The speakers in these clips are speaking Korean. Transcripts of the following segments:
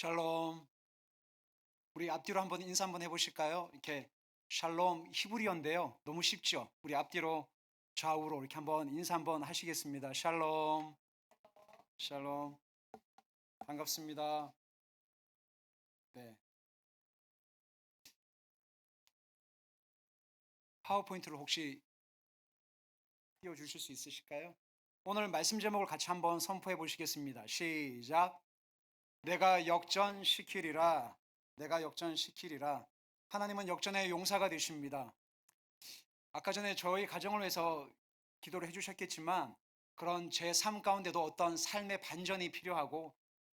샬롬. 우리 앞뒤로 한번 인사 한번 해보실까요? 이렇게 샬롬 히브리어인데요. 너무 쉽죠? 우리 앞뒤로 좌우로 이렇게 한번 인사 한번 하시겠습니다. 샬롬, 샬롬. 반갑습니다. 네. 파워포인트를 혹시 띄워주실 수 있으실까요? 오늘 말씀 제목을 같이 한번 선포해 보시겠습니다. 시작. 내가 역전시키리라. 내가 역전시키리라. 하나님은 역전의 용사가 되십니다. 아까 전에 저희 가정을 위해서 기도를 해주셨겠지만 그런 제 삶 가운데도 어떤 삶의 반전이 필요하고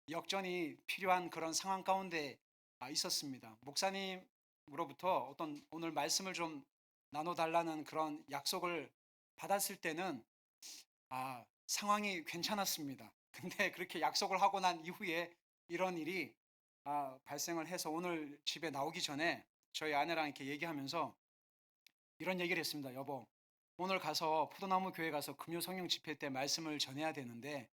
역전이 필요한 그런 상황 가운데 있었습니다. 목사님으로부터 어떤 오늘 말씀을 좀 나눠달라는 그런 약속을 받았을 때는 상황이 괜찮았습니다. 근데 그렇게 약속을 하고 난 이후에 이런 일이 발생을 해서 오늘 집에 나오기 전에 저희 아내랑 이렇게 얘기하면서 이런 얘기를 했습니다. 여보, 오늘 가서 포도나무 교회 가서 금요 성령 집회 때 말씀을 전해야 되는데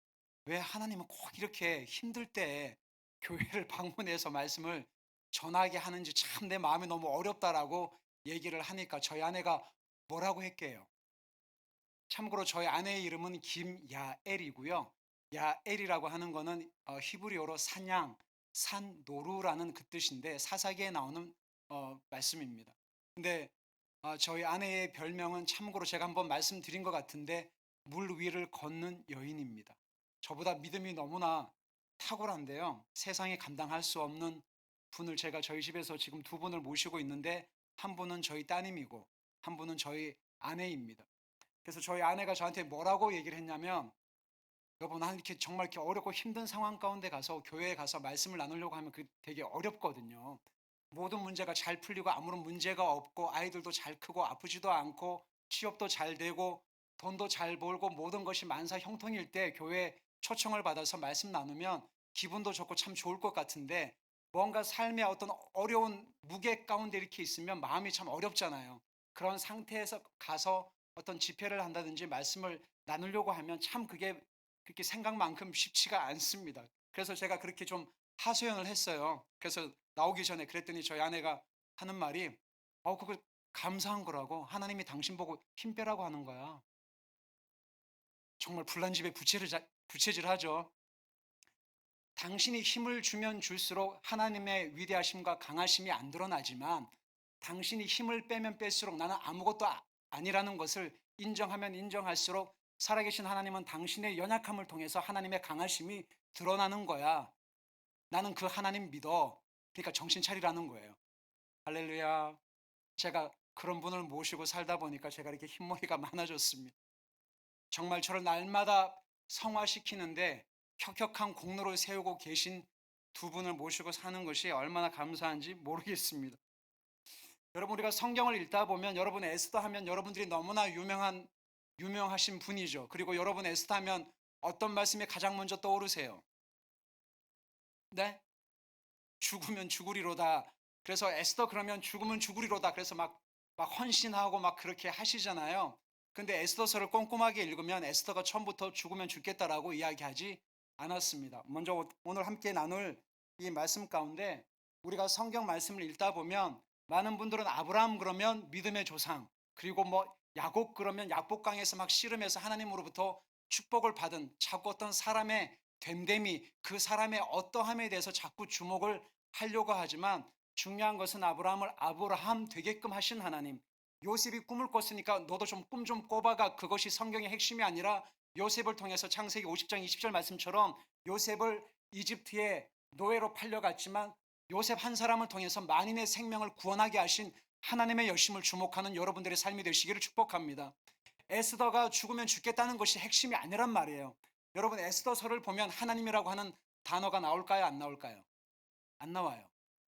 왜 하나님은 꼭 이렇게 힘들 때 교회를 방문해서 말씀을 전하게 하는지 참 내 마음이 너무 어렵다라고 얘기를 하니까 저희 아내가 뭐라고 했게요. 참고로 저희 아내의 이름은 김야엘이고요. 야엘이라고 하는 거는 히브리어로 사냥, 산노루라는 그 뜻인데 사사기에 나오는 말씀입니다. 근데 저희 아내의 별명은 참고로 제가 한번 말씀드린 것 같은데 물 위를 걷는 여인입니다. 저보다 믿음이 너무나 탁월한데요. 세상에 감당할 수 없는 분을 제가 저희 집에서 지금 두 분을 모시고 있는데 한 분은 저희 따님이고 한 분은 저희 아내입니다. 그래서 저희 아내가 저한테 뭐라고 얘기를 했냐면 여보, 나는 이렇게 정말 이렇게 어렵고 힘든 상황 가운데 가서 교회에 가서 말씀을 나누려고 하면 그 되게 어렵거든요. 모든 문제가 잘 풀리고 아무런 문제가 없고 아이들도 잘 크고 아프지도 않고 취업도 잘 되고 돈도 잘 벌고 모든 것이 만사 형통일 때 교회 초청을 받아서 말씀 나누면 기분도 좋고 참 좋을 것 같은데 뭔가 삶의 어떤 어려운 무게 가운데 이렇게 있으면 마음이 참 어렵잖아요. 그런 상태에서 가서 어떤 집회를 한다든지 말씀을 나누려고 하면 참 그게 그렇게 생각만큼 쉽지가 않습니다. 그래서 제가 그렇게 좀 하소연을 했어요. 그래서 나오기 전에 그랬더니 저희 아내가 하는 말이 그거 감사한 거라고. 하나님이 당신 보고 힘 빼라고 하는 거야. 정말 불난 집에 부채질하죠. 당신이 힘을 주면 줄수록 하나님의 위대하심과 강하심이 안 드러나지만 당신이 힘을 빼면 뺄수록 나는 아무것도 아니라는 것을 인정하면 인정할수록 살아계신 하나님은 당신의 연약함을 통해서 하나님의 강하심이 드러나는 거야. 나는 그 하나님 믿어. 그러니까 정신 차리라는 거예요. 할렐루야. 제가 그런 분을 모시고 살다 보니까 제가 이렇게 흰머리가 많아졌습니다. 정말 저를 날마다 성화시키는데 혁혁한 공로를 세우고 계신 두 분을 모시고 사는 것이 얼마나 감사한지 모르겠습니다. 여러분, 우리가 성경을 읽다 보면 여러분 에스더 하면 여러분들이 너무나 유명하신 분이죠. 그리고 여러분 에스더 하면 어떤 말씀이 가장 먼저 떠오르세요? 네? 죽으면 죽으리로다. 그래서 에스더 그러면 죽으면 죽으리로다. 그래서 막 헌신하고 막 그렇게 하시잖아요. 근데 에스더서를 꼼꼼하게 읽으면 에스더가 처음부터 죽으면 죽겠다라고 이야기하지 않았습니다. 먼저 오늘 함께 나눌 이 말씀 가운데 우리가 성경 말씀을 읽다 보면 많은 분들은 아브라함 그러면 믿음의 조상, 그리고 뭐 야곱 그러면 야복강에서 막 씨름해서 하나님으로부터 축복을 받은 자꾸 어떤 사람의 됨됨이, 그 사람의 어떠함에 대해서 자꾸 주목을 하려고 하지만 중요한 것은 아브라함을 아브라함 되게끔 하신 하나님. 요셉이 꿈을 꿨으니까 너도 좀 꿈 좀 꿔봐가, 그것이 성경의 핵심이 아니라 요셉을 통해서 창세기 50장 20절 말씀처럼 요셉을 이집트에 노예로 팔려갔지만 요셉 한 사람을 통해서 만인의 생명을 구원하게 하신 하나님의 여심을 주목하는 여러분들의 삶이 되시기를 축복합니다. 에스더가 죽으면 죽겠다는 것이 핵심이 아니란 말이에요. 여러분, 에스더서를 보면 하나님이라고 하는 단어가 나올까요? 안 나올까요? 안 나와요.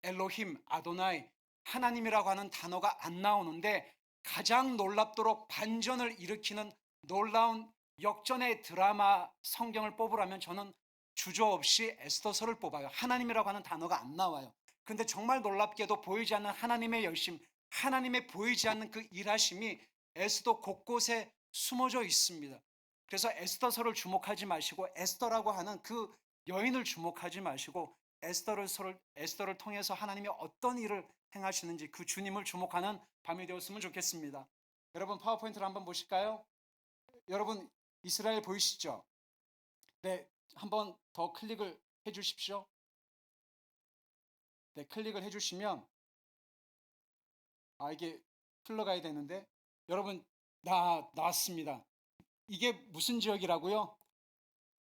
엘로힘, 아도나이, 하나님이라고 하는 단어가 안 나오는데 가장 놀랍도록 반전을 일으키는 놀라운 역전의 드라마 성경을 뽑으라면 저는 주저없이 에스더서를 뽑아요. 하나님이라고 하는 단어가 안 나와요. 근데 정말 놀랍게도 보이지 않는 하나님의 열심, 하나님의 보이지 않는 그 일하심이 에스더 곳곳에 숨어져 있습니다. 그래서 에스더서를 주목하지 마시고 에스더라고 하는 그 여인을 주목하지 마시고 에스더를 통해서 하나님이 어떤 일을 행하시는지 그 주님을 주목하는 밤이 되었으면 좋겠습니다. 여러분 파워포인트를 한번 보실까요? 여러분 이스라엘 보이시죠? 네, 한번 더 클릭을 해 주십시오. 네, 클릭을 해 주시면 이게 흘러가야 되는데 여러분 나왔습니다. 이게 무슨 지역이라고요?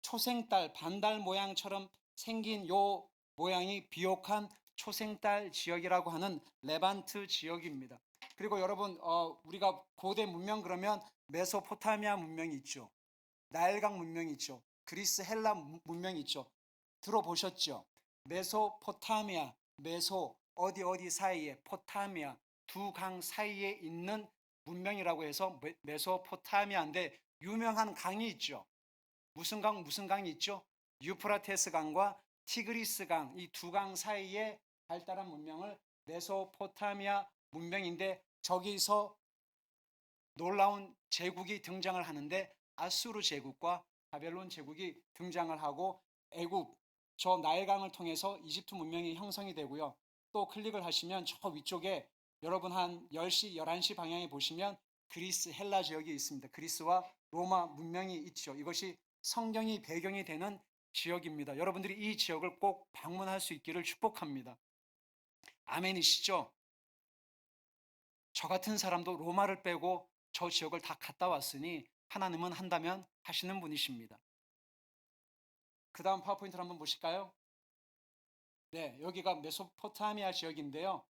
초생달, 반달 모양처럼 생긴 요 모양이 비옥한 초생달 지역이라고 하는 레반트 지역입니다. 그리고 여러분 우리가 고대 문명 그러면 메소포타미아 문명이 있죠. 나일강 문명이 있죠. 그리스 헬라 문명이 있죠. 들어보셨죠? 메소포타미아, 메소 어디 사이에, 포타미아 두 강 사이에 있는 문명이라고 해서 메소포타미아인데 유명한 강이 있죠. 무슨 강이 있죠? 유프라테스 강과 티그리스 강, 이 두 강 사이에 발달한 문명을 메소포타미아 문명인데 저기서 놀라운 제국이 등장을 하는데 아수르 제국과 바벨론 제국이 등장을 하고 애굽, 저 나일강을 통해서 이집트 문명이 형성이 되고요. 또 클릭을 하시면 저 위쪽에 여러분 한 10시, 11시 방향에 보시면 그리스, 헬라 지역이 있습니다. 그리스와 로마 문명이 있죠. 이것이 성경이 배경이 되는 지역입니다. 여러분들이 이 지역을 꼭 방문할 수 있기를 축복합니다. 아멘이시죠? 저 같은 사람도 로마를 빼고 저 지역을 다 갔다 왔으니 하나님은 한다면 하시는 분이십니다. 그 다음 파워포인트를 한번 보실까요? 네, 여기가 메소포타미아 지역인데요.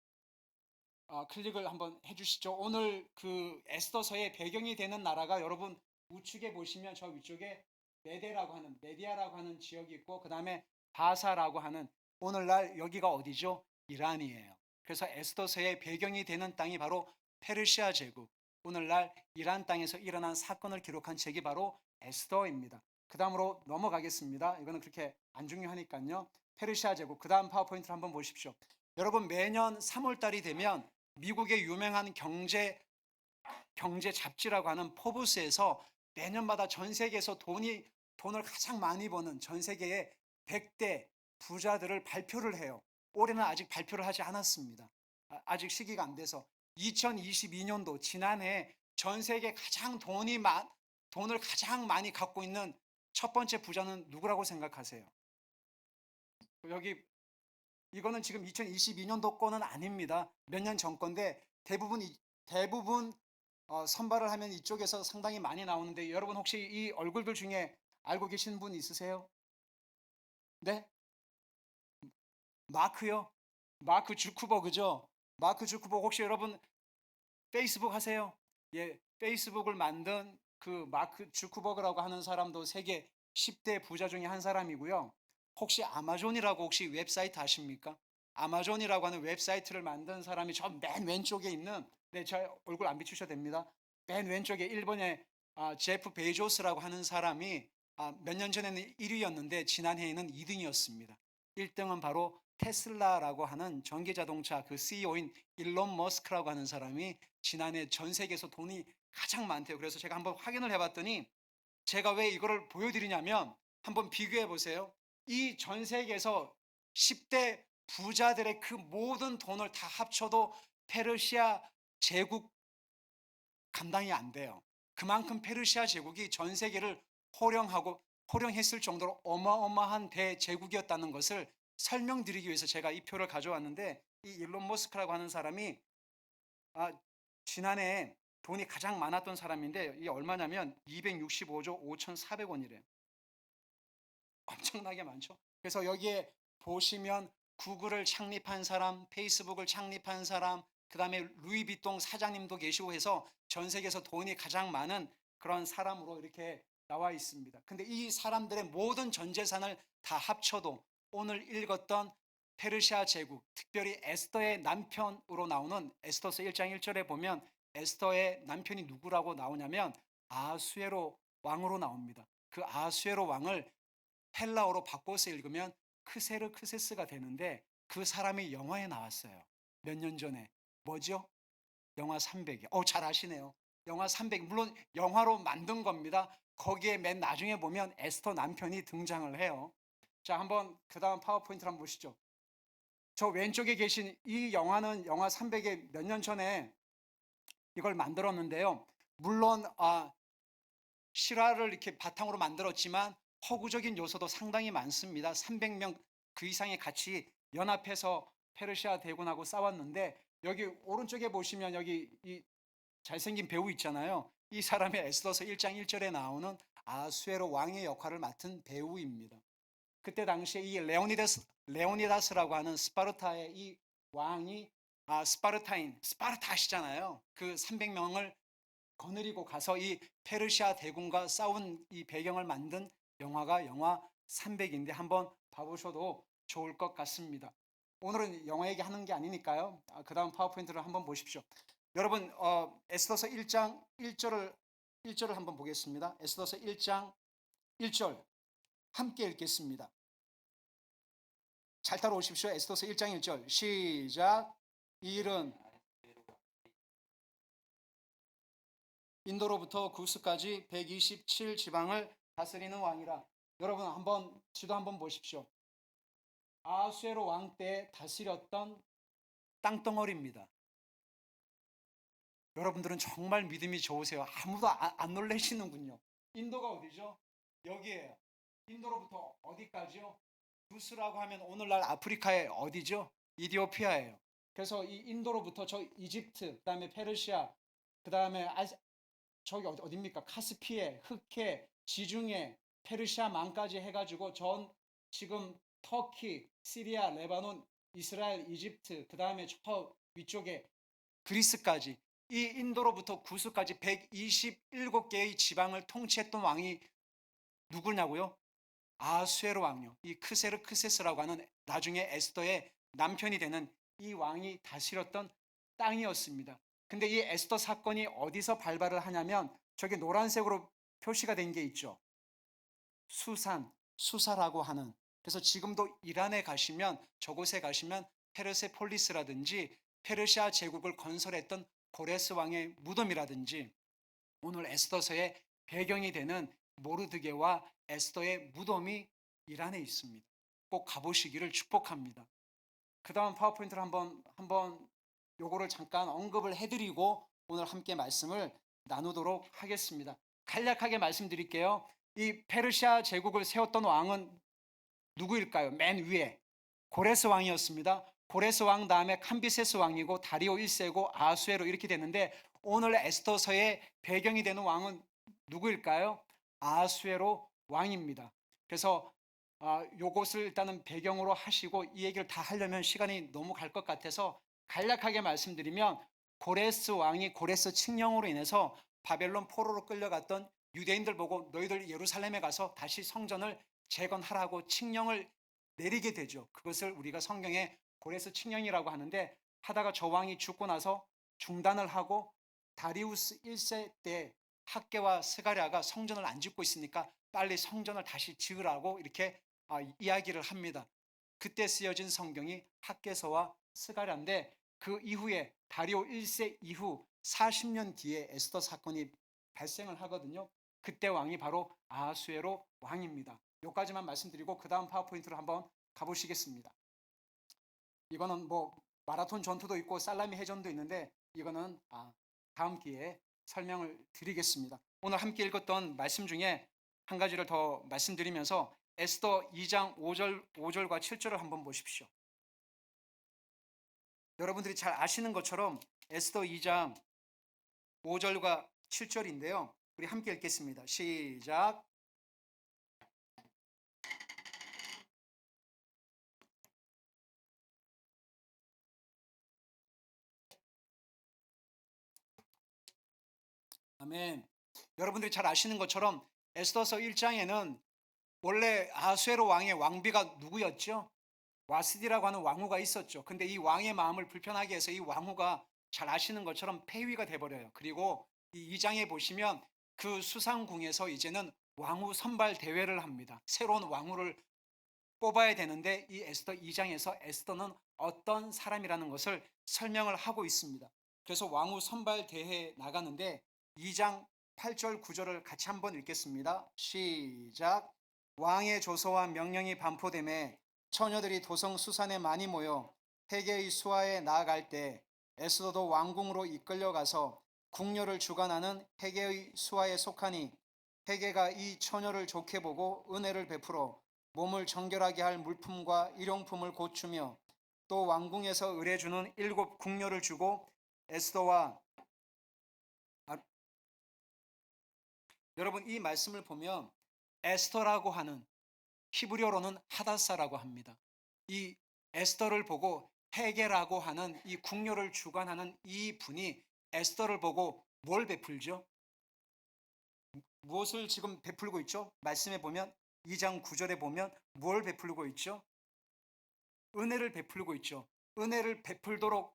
클릭을 한번 해주시죠. 오늘 그 에스더서의 배경이 되는 나라가 여러분 우측에 보시면 저 위쪽에 메디아라고 하는 지역이 있고 그 다음에 바사라고 하는 오늘날 여기가 어디죠? 이란이에요. 그래서 에스더서의 배경이 되는 땅이 바로 페르시아 제국, 오늘날 이란 땅에서 일어난 사건을 기록한 책이 바로 에스더입니다. 그 다음으로 넘어가겠습니다. 이거는 그렇게 안 중요하니까요. 페르시아 제국, 그 다음 파워포인트를 한번 보십시오. 여러분 매년 3월달이 되면 미국의 유명한 경제 잡지라고 하는 포브스에서 매년마다 전 세계에서 돈을 가장 많이 버는 전 세계의 100대 부자들을 발표를 해요. 올해는 아직 발표를 하지 않았습니다. 아직 시기가 안 돼서 2022년도 지난해 전 세계 가장 돈을 가장 많이 갖고 있는 첫 번째 부자는 누구라고 생각하세요? 여기 이거는 지금 2022년도 거는 아닙니다. 몇 년 전 건데 대부분 선발을 하면 이쪽에서 상당히 많이 나오는데 여러분 혹시 이 얼굴들 중에 알고 계신 분 있으세요? 네? 마크요? 마크 주크버그죠? 마크 주크버그 혹시 여러분 페이스북 하세요? 예, 페이스북을 만든 그 마크 주크버그라고 하는 사람도 세계 10대 부자 중에 한 사람이고요. 혹시 아마존이라고 혹시 웹사이트 아십니까? 아마존이라고 하는 웹사이트를 만든 사람이 저 맨 왼쪽에 있는, 네, 저 얼굴 안 비추셔도 됩니다. 맨 왼쪽에 일본의 제프 베이조스라고 하는 사람이 몇 년 전에는 1위였는데 지난해에는 2등이었습니다. 1등은 바로 테슬라라고 하는 전기자동차 그 CEO인 일론 머스크라고 하는 사람이 지난해 전 세계에서 돈이 가장 많대요. 그래서 제가 한번 확인을 해봤더니 제가 왜 이거를 보여드리냐면 한번 비교해 보세요. 이 전 세계에서 10대 부자들의 그 모든 돈을 다 합쳐도 페르시아 제국 감당이 안 돼요. 그만큼 페르시아 제국이 전 세계를 호령했을 정도로 어마어마한 대제국이었다는 것을 설명드리기 위해서 제가 이 표를 가져왔는데 이 일론 머스크라고 하는 사람이 지난해 돈이 가장 많았던 사람인데 이게 얼마냐면 265조 5,400원이래요. 엄청나게 많죠. 그래서 여기에 보시면 구글을 창립한 사람, 페이스북을 창립한 사람, 그 다음에 루이비통 사장님도 계시고 해서 전 세계에서 돈이 가장 많은 그런 사람으로 이렇게 나와 있습니다. 근데 이 사람들의 모든 전 재산을 다 합쳐도 오늘 읽었던 페르시아 제국, 특별히 에스더의 남편으로 나오는 에스더서 1장 1절에 보면 에스더의 남편이 누구라고 나오냐면 아수에로 왕으로 나옵니다. 그 아수에로 왕을 헬라어로 바꿔서 읽으면 크세르크세스가 되는데 그 사람이 영화에 나왔어요. 몇 년 전에. 뭐죠? 영화 300이. 잘 아시네요. 영화 300. 물론 영화로 만든 겁니다. 거기에 맨 나중에 보면 에스더 남편이 등장을 해요. 자, 한번 그 다음 파워포인트를 한번 보시죠. 저 왼쪽에 계신 이 영화는 영화 300에 몇 년 전에 이걸 만들었는데요. 물론 실화를 이렇게 바탕으로 만들었지만 허구적인 요소도 상당히 많습니다. 300명 그 이상이 같이 연합해서 페르시아 대군하고 싸웠는데, 여기 오른쪽에 보시면 여기 이 잘생긴 배우 있잖아요. 이 사람이 에스더서 1장 1절에 나오는 아수에로 왕의 역할을 맡은 배우입니다. 그때 당시에 이 레오니다스라고 하는 스파르타의 이 왕이 스파르타 아시잖아요. 그 300명을 거느리고 가서 이 페르시아 대군과 싸운 이 배경을 만든 영화가 영화 300인데 한번 봐보셔도 좋을 것 같습니다. 오늘은 영화 얘기하는 게 아니니까요. 그 다음 파워포인트를 한번 보십시오. 여러분, 에스더서 1장 1절을 한번 보겠습니다. 에스더서 1장 1절 함께 읽겠습니다. 잘 따라오십시오. 에스더서 1장 1절 시작. 이 일은 인도로부터 구스까지 127 지방을 다스리는 왕이라. 여러분 한번 지도 한번 보십시오. 아수에로 왕 때 다스렸던 땅덩어리입니다. 여러분들은 정말 믿음이 좋으세요. 아무도 안 놀라시는군요. 인도가 어디죠? 여기에요. 인도로부터 어디까지요? 구스라고 하면 오늘날 아프리카의 어디죠? 이디오피아예요. 그래서 이 인도로부터 저 이집트, 그다음에 페르시아, 그다음에 저기 어디입니까? 카스피해, 흑해, 지중해, 페르시아만까지 해가지고 지금 터키, 시리아, 레바논, 이스라엘, 이집트, 그 다음에 저 위쪽에 그리스까지, 이 인도로부터 구스까지 127개의 지방을 통치했던 왕이 누구냐고요? 아수에로 왕이요. 이 크세르크세스라고 하는 나중에 에스더의 남편이 되는 이 왕이 다스렸던 땅이었습니다. 근데 이 에스더 사건이 어디서 발발을 하냐면 저기 노란색으로 표시가 된 게 있죠. 수사라고 하는. 그래서 지금도 이란에 가시면, 저곳에 가시면 페르세폴리스라든지 페르시아 제국을 건설했던 고레스 왕의 무덤이라든지 오늘 에스더서의 배경이 되는 모르드게와 에스더의 무덤이 이란에 있습니다. 꼭 가보시기를 축복합니다. 그 다음 파워포인트를 한번 요거를 잠깐 언급을 해드리고 오늘 함께 말씀을 나누도록 하겠습니다. 간략하게 말씀드릴게요. 이 페르시아 제국을 세웠던 왕은 누구일까요? 맨 위에 고레스 왕이었습니다. 고레스 왕 다음에 캄비세스 왕이고 다리오 1세고 아수에로 이렇게 되는데, 오늘 에스더서의 배경이 되는 왕은 누구일까요? 아수에로 왕입니다. 그래서 요것을 일단은 배경으로 하시고 이 얘기를 다 하려면 시간이 너무 갈 것 같아서 간략하게 말씀드리면, 고레스 왕이 고레스 칙령으로 인해서 바벨론 포로로 끌려갔던 유대인들 보고 너희들 예루살렘에 가서 다시 성전을 재건하라고 칙령을 내리게 되죠. 그것을 우리가 성경에 고레스 칙령이라고 하는데, 하다가 저 왕이 죽고 나서 중단을 하고 다리우스 1세 때 학개와 스가랴가 성전을 안 짓고 있으니까 빨리 성전을 다시 지으라고 이렇게 이야기를 합니다. 그때 쓰여진 성경이 학개서와 스가랴인데, 그 이후에 다리오 1세 이후 40년 뒤에 에스더 사건이 발생을 하거든요. 그때 왕이 바로 아수에로 왕입니다. 여기까지만 말씀드리고 그 다음 파워포인트로 한번 가보시겠습니다. 이거는 뭐 마라톤 전투도 있고 살라미 해전도 있는데 이거는 다음 기회에 설명을 드리겠습니다. 오늘 함께 읽었던 말씀 중에 한 가지를 더 말씀드리면서 에스더 2장 5절과 7절을 한번 보십시오. 여러분들이 잘 아시는 것처럼 에스더 2장 5절과 7절인데요. 우리 함께 읽겠습니다. 시작. 아멘. 여러분들이 잘 아시는 것처럼 에스더서 1장에는 원래 아수에로 왕의 왕비가 누구였죠? 와스디라고 하는 왕후가 있었죠. 근데 이 왕의 마음을 불편하게 해서 이 왕후가 잘 아시는 것처럼 폐위가 돼버려요. 그리고 이 2장에 보시면 그 수상궁에서 이제는 왕후 선발 대회를 합니다. 새로운 왕후를 뽑아야 되는데 이 에스더 2장에서 에스더는 어떤 사람이라는 것을 설명을 하고 있습니다. 그래서 왕후 선발 대회에 나가는데 2장 8절 9절을 같이 한번 읽겠습니다. 시작. 왕의 조서와 명령이 반포됨에 처녀들이 도성 수산에 많이 모여 헤게의 수하에 나아갈 때 에스더도 왕궁으로 이끌려가서 궁녀를 주관하는 헤게의 수하에 속하니 헤게가 이 처녀를 좋게 보고 은혜를 베풀어 몸을 정결하게 할 물품과 일용품을 고추며 또 왕궁에서 의뢰주는 7 궁녀를 주고 에스더와 여러분 이 말씀을 보면 에스더라고 하는 히브리어로는 하다사라고 합니다. 이 에스더를 보고 헤게라고 하는 이 궁녀를 주관하는 이 분이 에스더를 보고 뭘 베풀죠? 무엇을 지금 베풀고 있죠? 말씀에 보면 2장 9절에 보면 뭘 베풀고 있죠? 은혜를 베풀고 있죠. 은혜를 베풀도록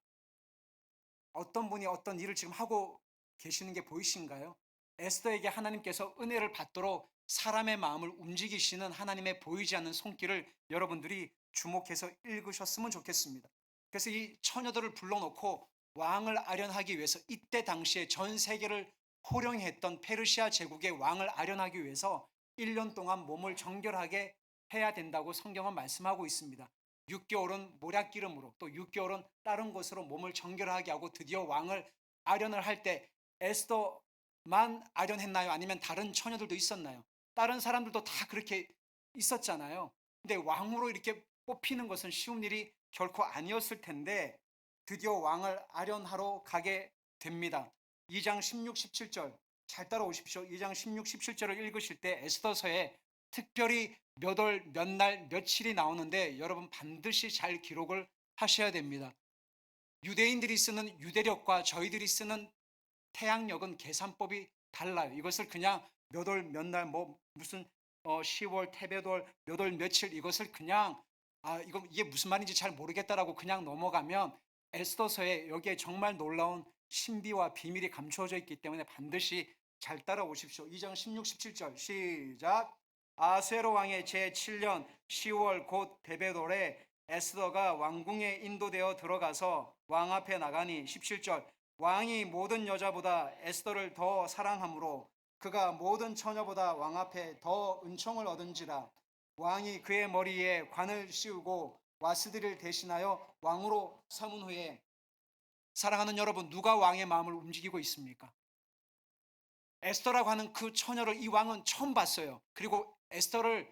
어떤 분이 어떤 일을 지금 하고 계시는 게 보이신가요? 에스더에게 하나님께서 은혜를 받도록 사람의 마음을 움직이시는 하나님의 보이지 않는 손길을 여러분들이 주목해서 읽으셨으면 좋겠습니다. 그래서 이 처녀들을 불러놓고 왕을 아련하기 위해서 이때 당시에 전 세계를 호령했던 페르시아 제국의 왕을 아련하기 위해서 1년 동안 몸을 정결하게 해야 된다고 성경은 말씀하고 있습니다. 6개월은 모략기름으로 또 6개월은 다른 것으로 몸을 정결하게 하고 드디어 왕을 아련을 할 때 에스더만 아련했나요? 아니면 다른 처녀들도 있었나요? 다른 사람들도 다 그렇게 있었잖아요. 근데 왕으로 이렇게 뽑히는 것은 쉬운 일이 결코 아니었을 텐데 드디어 왕을 아련하러 가게 됩니다. 2장 16, 17절 잘 따라오십시오. 2장 16, 17절을 읽으실 때 에스더서에 특별히 몇 월, 몇 날, 며칠이 나오는데 여러분 반드시 잘 기록을 하셔야 됩니다. 유대인들이 쓰는 유대력과 저희들이 쓰는 태양력은 계산법이 달라요. 이것을 그냥 몇 월, 몇 날, 뭐 무슨 10월, 태백월, 몇 월, 며칠 이것을 그냥 이게 무슨 말인지 잘 모르겠다라고 그냥 넘어가면 에스더서에 여기에 정말 놀라운 신비와 비밀이 감추어져 있기 때문에 반드시 잘 따라오십시오. 2장 16, 17절 시작. 아수에로 왕의 제7년 10월 곧 데베돌에 에스더가 왕궁에 인도되어 들어가서 왕 앞에 나가니 17절 왕이 모든 여자보다 에스더를 더 사랑하므로 그가 모든 처녀보다 왕 앞에 더 은총을 얻은지라. 왕이 그의 머리에 관을 씌우고 와스디를 대신하여 왕으로 삼은 후에 사랑하는 여러분 누가 왕의 마음을 움직이고 있습니까? 에스더라고 하는 그 처녀를 이 왕은 처음 봤어요. 그리고 에스더를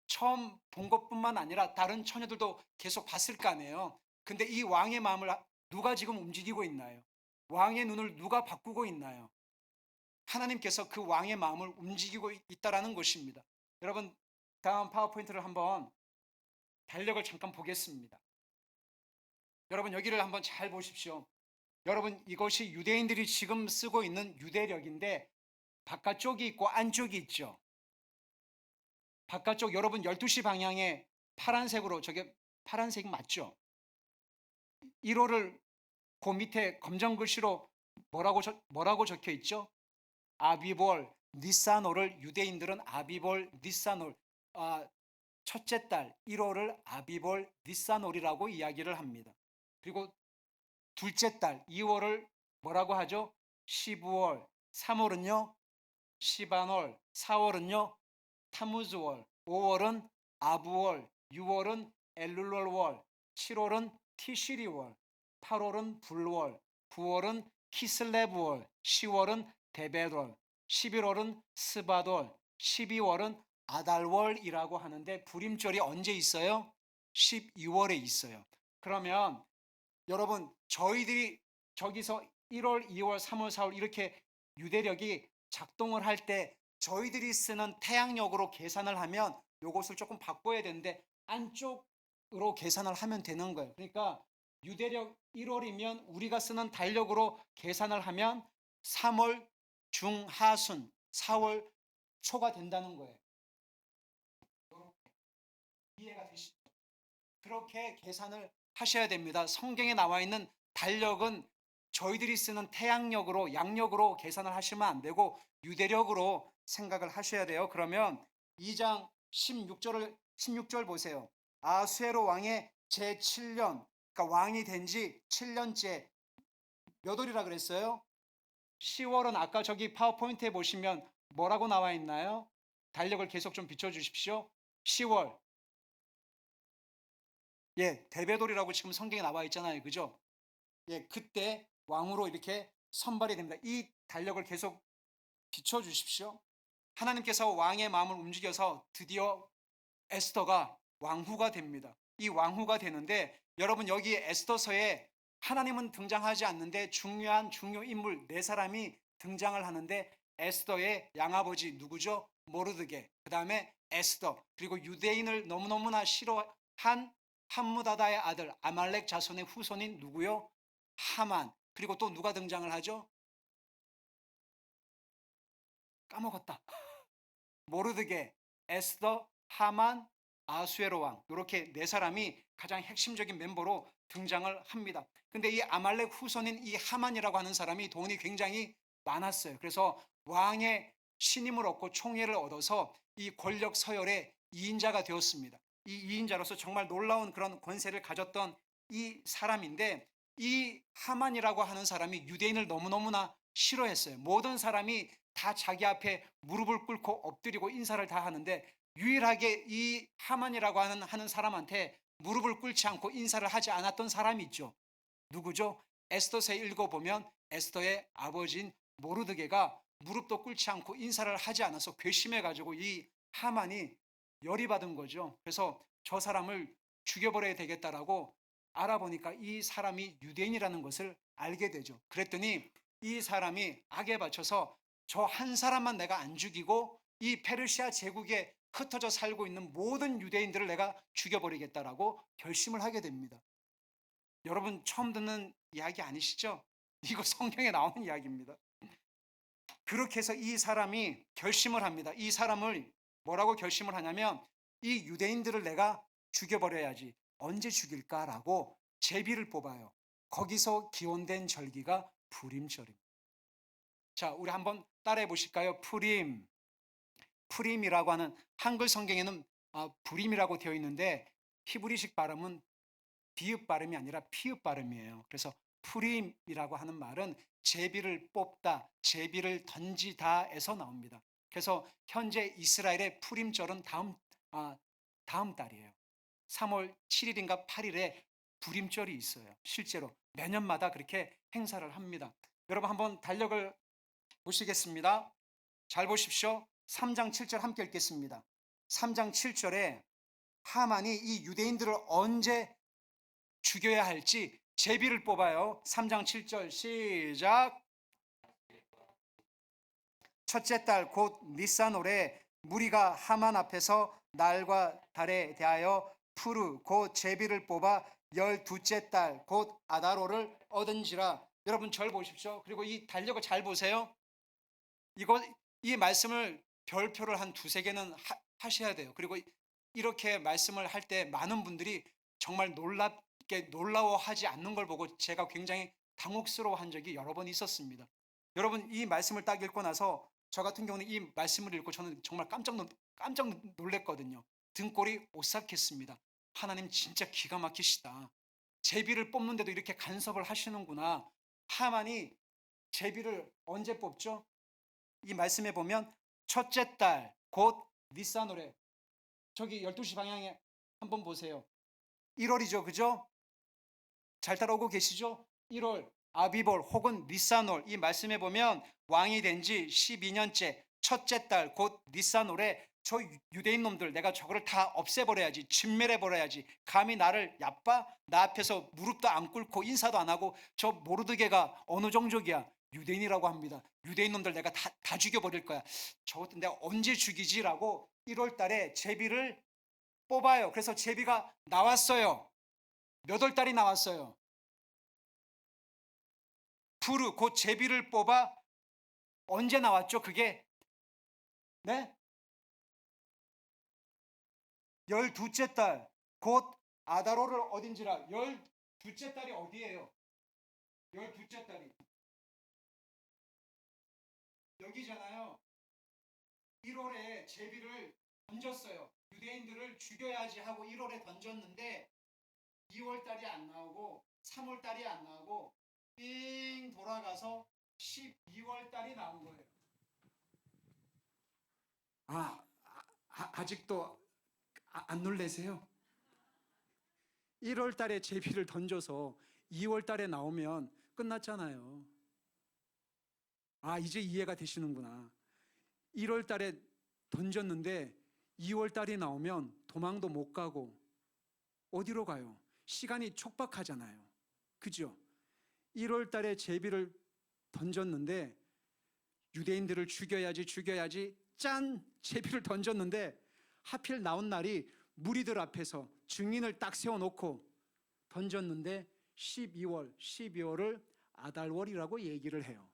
처음 본 것뿐만 아니라 다른 처녀들도 계속 봤을 거 아니에요. 근데 이 왕의 마음을 누가 지금 움직이고 있나요? 왕의 눈을 누가 바꾸고 있나요? 하나님께서 그 왕의 마음을 움직이고 있다라는 것입니다. 여러분 다음 파워포인트를 한번 달력을 잠깐 보겠습니다. 여러분 여기를 한번 잘 보십시오. 여러분 이것이 유대인들이 지금 쓰고 있는 유대력인데 바깥쪽이 있고 안쪽이 있죠. 바깥쪽 여러분 12시 방향에 파란색으로 저게 파란색 맞죠? 1호를 그 밑에 검정 글씨로 뭐라고 적혀 있죠? 아비볼 니사노를 유대인들은 아비볼 니사놀 첫째 달 1월을 아비볼 니사놀이라고 이야기를 합니다. 그리고 둘째 달 2월을 뭐라고 하죠? 시부월 3월은요 시바놀 4월은요 타무즈월 5월은 아부월 6월은 엘룰월월 7월은 티시리월 8월은 불월 9월은 키슬레브월 10월은 데베월 11월은 스바돌 12월은 아달월이라고 하는데 불임절이 언제 있어요? 12월에 있어요. 그러면 여러분 저희들이 저기서 1월, 2월, 3월, 4월 이렇게 유대력이 작동을 할 때 저희들이 쓰는 태양력으로 계산을 하면 요것을 조금 바꿔야 되는데 안쪽으로 계산을 하면 되는 거예요. 그러니까 유대력 1월이면 우리가 쓰는 달력으로 계산을 하면 3월 중하순 4월 초가 된다는 거예요. 이해가 되시죠? 그렇게 계산을 하셔야 됩니다. 성경에 나와 있는 달력은 저희들이 쓰는 태양력으로 양력으로 계산을 하시면 안 되고 유대력으로 생각을 하셔야 돼요. 그러면 2장 16절 보세요. 아수에로 왕의 제7년 그러니까 왕이 된 지 7년째 몇 월이라 그랬어요? 10월은 아까 저기 파워포인트에 보시면 뭐라고 나와 있나요? 달력을 계속 좀 비춰주십시오. 10월. 예, 대베돌이라고 지금 성경에 나와 있잖아요. 그죠? 예, 그때 왕으로 이렇게 선발이 됩니다. 이 달력을 계속 비춰주십시오. 하나님께서 왕의 마음을 움직여서 드디어 에스더가 왕후가 됩니다. 이 왕후가 되는데 여러분 여기 에스더서에 하나님은 등장하지 않는데 중요한 중요 인물 네 사람이 등장을 하는데 에스더의 양아버지 누구죠? 모르드게. 그 다음에 에스더 그리고 유대인을 너무너무나 싫어한 함무다다의 아들 아말렉 자손의 후손인 누구요? 하만. 그리고 또 누가 등장을 하죠? 까먹었다. 모르드게, 에스더, 하만, 아수에로 왕 이렇게 네 사람이 가장 핵심적인 멤버로 등장을 합니다. 근데 이 아말렉 후손인 이 하만이라고 하는 사람이 돈이 굉장히 많았어요. 그래서 왕의 신임을 얻고 총애를 얻어서 이 권력 서열의 2인자가 되었습니다. 이 2인자로서 정말 놀라운 그런 권세를 가졌던 이 사람인데 이 하만이라고 하는 사람이 유대인을 너무너무나 싫어했어요. 모든 사람이 다 자기 앞에 무릎을 꿇고 엎드리고 인사를 다 하는데 유일하게 이 하만이라고 하는 사람한테 무릎을 꿇지 않고 인사를 하지 않았던 사람이 있죠. 누구죠? 에스더서에 읽어보면 에스더의 아버지인 모르드게가 무릎도 꿇지 않고 인사를 하지 않아서 괘씸해가지고 이 하만이 열이 받은 거죠. 그래서 저 사람을 죽여버려야 되겠다라고 알아보니까 이 사람이 유대인이라는 것을 알게 되죠. 그랬더니 이 사람이 악에 받쳐서 저 한 사람만 내가 안 죽이고 이 페르시아 제국에 흩어져 살고 있는 모든 유대인들을 내가 죽여버리겠다라고 결심을 하게 됩니다. 여러분 처음 듣는 이야기 아니시죠? 이거 성경에 나오는 이야기입니다. 그렇게 해서 이 사람이 결심을 합니다. 이 사람을 뭐라고 결심을 하냐면 이 유대인들을 내가 죽여버려야지. 언제 죽일까라고 제비를 뽑아요. 거기서 기원된 절기가 부림절입니다. 자, 우리 한번 따라해 보실까요? 푸림. 푸림이라고 하는 한글 성경에는 부림이라고 되어 있는데 히브리식 발음은 비읍 발음이 아니라 피읍 발음이에요. 그래서 푸림이라고 하는 말은 제비를 뽑다, 제비를 던지다에서 나옵니다. 그래서 현재 이스라엘의 푸림절은 다음 달이에요. 3월 7일인가 8일에 부림절이 있어요. 실제로 매년마다 그렇게 행사를 합니다. 여러분 한번 달력을 보시겠습니다. 잘 보십시오. 3장 7절 함께 읽겠습니다. 3장 7절에 하만이 이 유대인들을 언제 죽여야 할지 제비를 뽑아요. 3장 7절 시작. 첫째 달 곧 니산월에 무리가 하만 앞에서 날과 달에 대하여 푸르 곧 제비를 뽑아 12째 달 곧 아다로를 얻은지라. 여러분 절 보십시오. 그리고 이 달력을 잘 보세요. 이 말씀을 별표를 한 두세 개는 하셔야 돼요. 그리고 이렇게 말씀을 할 때 많은 분들이 정말 놀라워하지 않는 걸 보고 제가 굉장히 당혹스러워한 적이 여러 번 있었습니다. 여러분 이 말씀을 딱 읽고 나서 저 같은 경우는 이 말씀을 읽고 저는 정말 깜짝 놀랐거든요. 등골이 오싹했습니다. 하나님 진짜 기가 막히시다. 제비를 뽑는데도 이렇게 간섭을 하시는구나. 하만이 제비를 언제 뽑죠? 이 말씀에 보면 첫째 달 곧 니산월에 저기 12시 방향에 한번 보세요. 1월이죠. 그죠? 잘 따라오고 계시죠? 1월 아비볼 혹은 니산월 이 말씀에 보면 왕이 된 지 12년째 첫째 달 곧 니산월에 저 유대인 놈들 내가 저거를 다 없애버려야지 진멸해버려야지 감히 나를 얕봐? 나 앞에서 무릎도 안 꿇고 인사도 안 하고 저 모르드게가 어느 종족이야? 유대인이라고 합니다. 유대인 놈들 내가 다 죽여버릴 거야. 저것도 내가 언제 죽이지라고 1월 달에 제비를 뽑아요. 그래서 제비가 나왔어요. 몇 월 달이 나왔어요? 푸르 곧 제비를 뽑아 언제 나왔죠? 그게 네? 12째 달 곧 아다로를 어딘지라. 12째 달이 어디예요? 12째 달이 여기잖아요. 1월에 제비를 던졌어요. 유대인들을 죽여야지 하고 1월에 던졌는데 2월 달이 안 나오고 3월 달이 안 나오고 삥 돌아가서 12월 달이 나온 거예요. 아직도 안 놀래세요? 1월 달에 제비를 던져서 2월 달에 나오면 끝났잖아요. 이제 이해가 되시는구나. 1월 달에 던졌는데 2월 달이 나오면 도망도 못 가고 어디로 가요? 시간이 촉박하잖아요. 그죠? 1월 달에 제비를 던졌는데 유대인들을 죽여야지 짠! 제비를 던졌는데 하필 나온 날이 무리들 앞에서 증인을 딱 세워놓고 던졌는데 12월을 아달월이라고 얘기를 해요.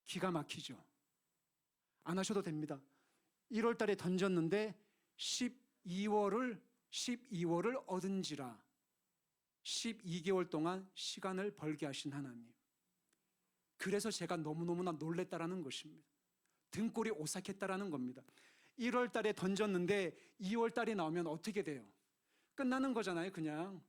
기가 막히죠? 안 하셔도 됩니다. 1월 달에 던졌는데 12월을 얻은지라 12개월 동안 시간을 벌게 하신 하나님. 그래서 제가 너무너무나 놀랬다라는 것입니다. 등골이 오싹했다라는 겁니다. 1월 달에 던졌는데 2월 달이 나오면 어떻게 돼요? 끝나는 거잖아요. 그냥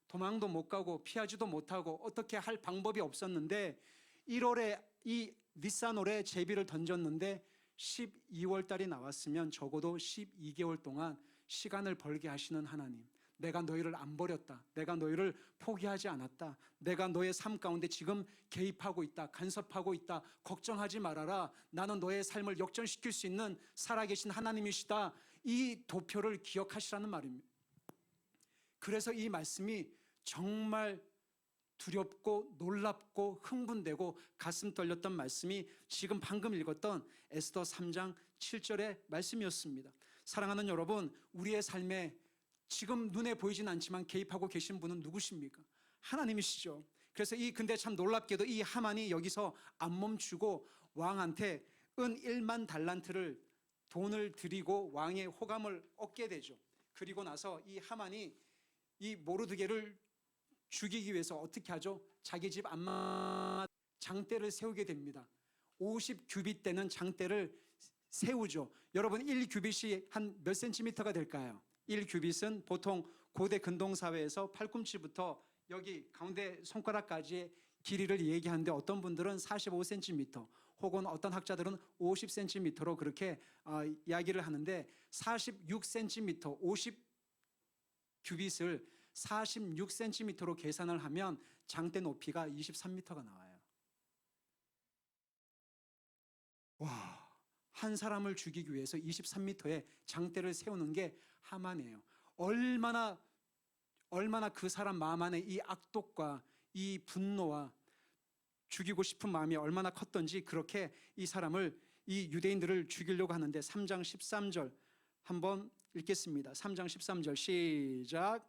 도망도 못 가고 피하지도 못하고 어떻게 할 방법이 없었는데 1월에 이 니산월에 제비를 던졌는데 12월 달이 나왔으면 적어도 12개월 동안 시간을 벌게 하시는 하나님. 내가 너희를 안 버렸다. 내가 너희를 포기하지 않았다. 내가 너의 삶 가운데 지금 개입하고 있다. 간섭하고 있다. 걱정하지 말아라. 나는 너의 삶을 역전시킬 수 있는 살아계신 하나님이시다. 이 도표를 기억하시라는 말입니다. 그래서 이 말씀이 정말 두렵고 놀랍고 흥분되고 가슴 떨렸던 말씀이 지금 방금 읽었던 에스더 3장 7절의 말씀이었습니다. 사랑하는 여러분, 우리의 삶에 지금 눈에 보이진 않지만 개입하고 계신 분은 누구십니까? 하나님이시죠. 그래서 근데 참 놀랍게도 이 하만이 여기서 안 멈추고 왕한테 은 1만 달란트를 돈을 드리고 왕의 호감을 얻게 되죠. 그리고 나서 이 하만이 이 모르드게를 죽이기 위해서 어떻게 하죠? 자기 집 앞만 장대를 세우게 됩니다. 50규빗 되는 장대를 세우죠. 여러분 1규빗이 한 몇 센티미터가 될까요? 1규빗은 보통 고대 근동사회에서 팔꿈치부터 여기 가운데 손가락까지의 길이를 얘기하는데 어떤 분들은 45cm 혹은 어떤 학자들은 50cm로 그렇게 이야기를 하는데 46cm, 50규빗을 46cm로 계산을 하면 장대 높이가 23m가 나와요. 와, 한 사람을 죽이기 위해서 23m의 장대를 세우는 게 하만이에요. 얼마나 그 사람 마음 안에 이 악독과 이 분노와 죽이고 싶은 마음이 얼마나 컸던지 그렇게 이 사람을, 이 유대인들을 죽이려고 하는데 3장 13절 한번 읽겠습니다. 3장 13절 시작.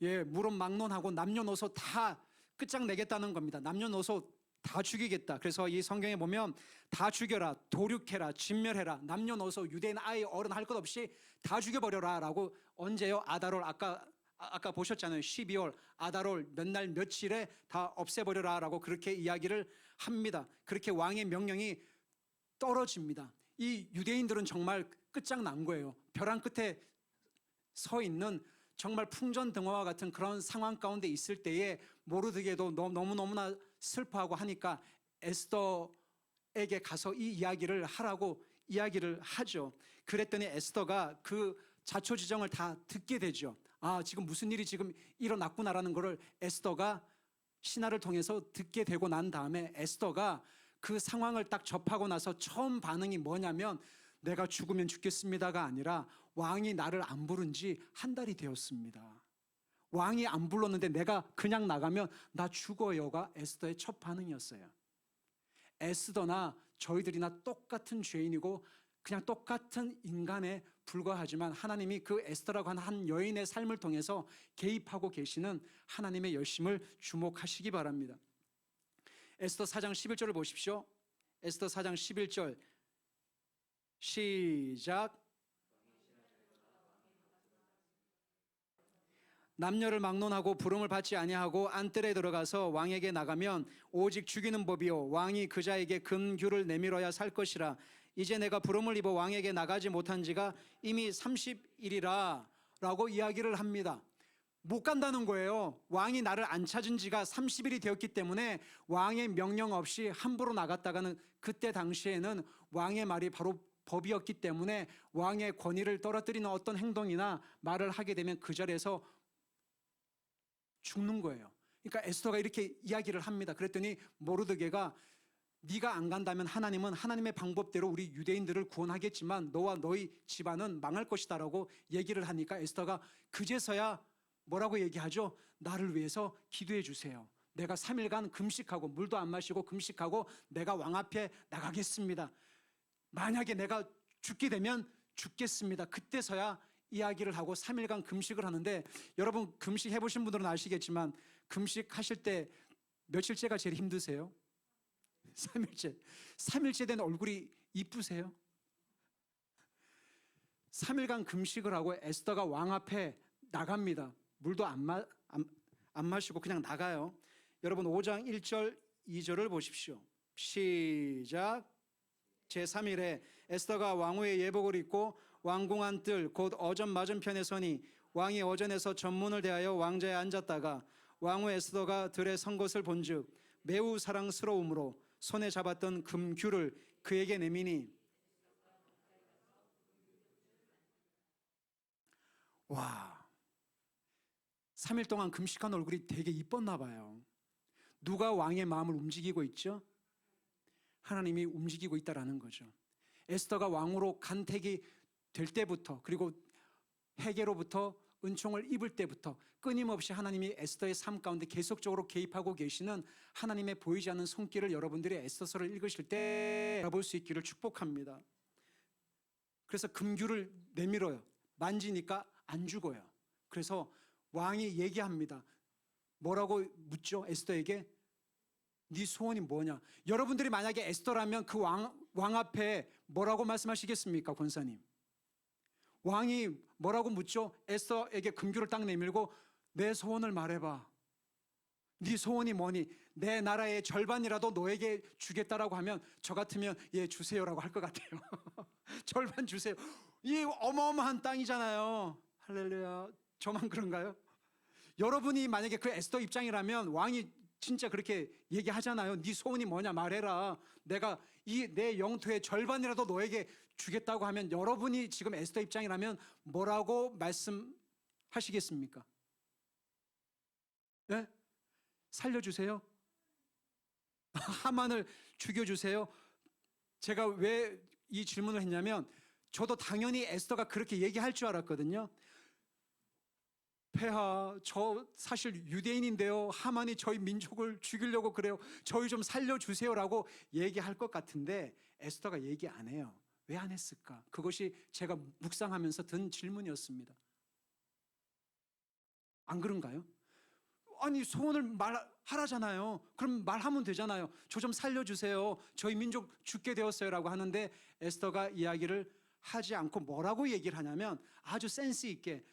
물은 막론하고 남녀노소 다 끝장내겠다는 겁니다. 남녀노소 다 죽이겠다. 그래서 이 성경에 보면 다 죽여라, 도륙해라, 진멸해라, 남녀노소, 유대인, 아이, 어른 할 것 없이 다 죽여버려라 라고. 언제요? 아달월, 아까 보셨잖아요. 12월 아달월 몇 날 며칠에 다 없애버려라 라고 그렇게 이야기를 합니다. 그렇게 왕의 명령이 떨어집니다. 이 유대인들은 정말 끝장난 거예요. 벼랑 끝에 서 있는 정말 풍전등화와 같은 그런 상황 가운데 있을 때에 모르드게도 너무너무나 슬퍼하고 하니까 에스더에게 가서 이 이야기를 하라고 이야기를 하죠. 그랬더니 에스더가 그 자초지정을 다 듣게 되죠. 지금 무슨 일이 지금 일어났구나라는 것을 에스더가 신하를 통해서 듣게 되고 난 다음에 에스더가 그 상황을 딱 접하고 나서 처음 반응이 뭐냐면 내가 죽으면 죽겠습니다가 아니라 왕이 나를 안 부른 지 한 달이 되었습니다. 왕이 안 불렀는데 내가 그냥 나가면 나 죽어요가 에스더의 첫 반응이었어요. 에스더나 저희들이나 똑같은 죄인이고 그냥 똑같은 인간에 불과하지만 하나님이 그 에스더라고 하는 한 여인의 삶을 통해서 개입하고 계시는 하나님의 열심을 주목하시기 바랍니다. 에스더 4장 11절을 보십시오. 에스더 4장 11절 시작. 남녀를 막론하고 부름을 받지 아니하고 안뜰에 들어가서 왕에게 나가면 오직 죽이는 법이요 왕이 그자에게 금규를 내밀어야 살 것이라. 이제 내가 부름을 입어 왕에게 나가지 못한 지가 이미 30일이라 라고 이야기를 합니다. 못 간다는 거예요. 왕이 나를 안 찾은 지가 30일이 되었기 때문에 왕의 명령 없이 함부로 나갔다가는, 그때 당시에는 왕의 말이 바로 법이었기 때문에 왕의 권위를 떨어뜨리는 어떤 행동이나 말을 하게 되면 그 자리에서 죽는 거예요. 그러니까 에스더가 이렇게 이야기를 합니다. 그랬더니 모르드게가 네가 안 간다면 하나님은 하나님의 방법대로 우리 유대인들을 구원하겠지만 너와 너희 집안은 망할 것이다라고 얘기를 하니까 에스더가 그제서야 뭐라고 얘기하죠? 나를 위해서 기도해 주세요. 내가 3일간 금식하고 물도 안 마시고 금식하고 내가 왕 앞에 나가겠습니다. 만약에 내가 죽게 되면 죽겠습니다. 그때서야 이야기를 하고 3일간 금식을 하는데, 여러분 금식 해보신 분들은 아시겠지만 금식하실 때 며칠째가 제일 힘드세요? 3일째. 3일째 된 얼굴이 이쁘세요? 3일간 금식을 하고 에스더가 왕 앞에 나갑니다. 물도 안 마시고 그냥 나가요. 여러분 5장 1절 2절을 보십시오. 시작. 제3일에 에스더가 왕후의 예복을 입고 왕궁안 뜰 곧 어전 맞은편에 서니 왕이 어전에서 전문을 대하여 왕자에 앉았다가 왕후 에스더가 들에 선 것을 본즉 매우 사랑스러움으로 손에 잡았던 금규를 그에게 내미니, 와, 3일 동안 금식한 얼굴이 되게 이뻤나 봐요. 누가 왕의 마음을 움직이고 있죠? 하나님이 움직이고 있다라는 거죠. 에스더가 왕으로 간택이 될 때부터, 그리고 해계로부터 은총을 입을 때부터 끊임없이 하나님이 에스더의 삶 가운데 계속적으로 개입하고 계시는 하나님의 보이지 않는 손길을 여러분들이 에스더서를 읽으실 때 알아볼 수 있기를 축복합니다. 그래서 금규를 내밀어요. 만지니까 안 죽어요. 그래서 왕이 얘기합니다. 뭐라고 묻죠? 에스더에게 네 소원이 뭐냐? 여러분들이 만약에 에스더라면 그 왕 앞에 뭐라고 말씀하시겠습니까, 권사님? 왕이 뭐라고 묻죠? 에스더에게 금규를 딱 내밀고 내 소원을 말해봐. 네 소원이 뭐니? 내 나라의 절반이라도 너에게 주겠다라고 하면 저 같으면 예 주세요라고 할 것 같아요. 절반 주세요. 이 어마어마한 땅이잖아요. 할렐루야. 저만 그런가요? 여러분이 만약에 그 에스더 입장이라면 왕이 진짜 그렇게 얘기하잖아요. 네 소원이 뭐냐 말해라. 내가 이 내 영토의 절반이라도 너에게 주겠다고 하면 여러분이 지금 에스더 입장이라면 뭐라고 말씀하시겠습니까? 네? 살려주세요. 하만을 죽여주세요. 제가 왜 이 질문을 했냐면 저도 당연히 에스더가 그렇게 얘기할 줄 알았거든요. 폐하, 저 사실 유대인인데요. 하만이 저희 민족을 죽이려고 그래요. 저희 좀 살려주세요라고 얘기할 것 같은데 에스더가 얘기 안 해요. 왜 안 했을까? 그것이 제가 묵상하면서 든 질문이었습니다. 안 그런가요? 아니 소원을 말하라잖아요. 그럼 말하면 되잖아요. 저 좀 살려주세요. 저희 민족 죽게 되었어요라고 하는데 에스더가 이야기를 하지 않고 뭐라고 얘기를 하냐면 아주 센스 있게,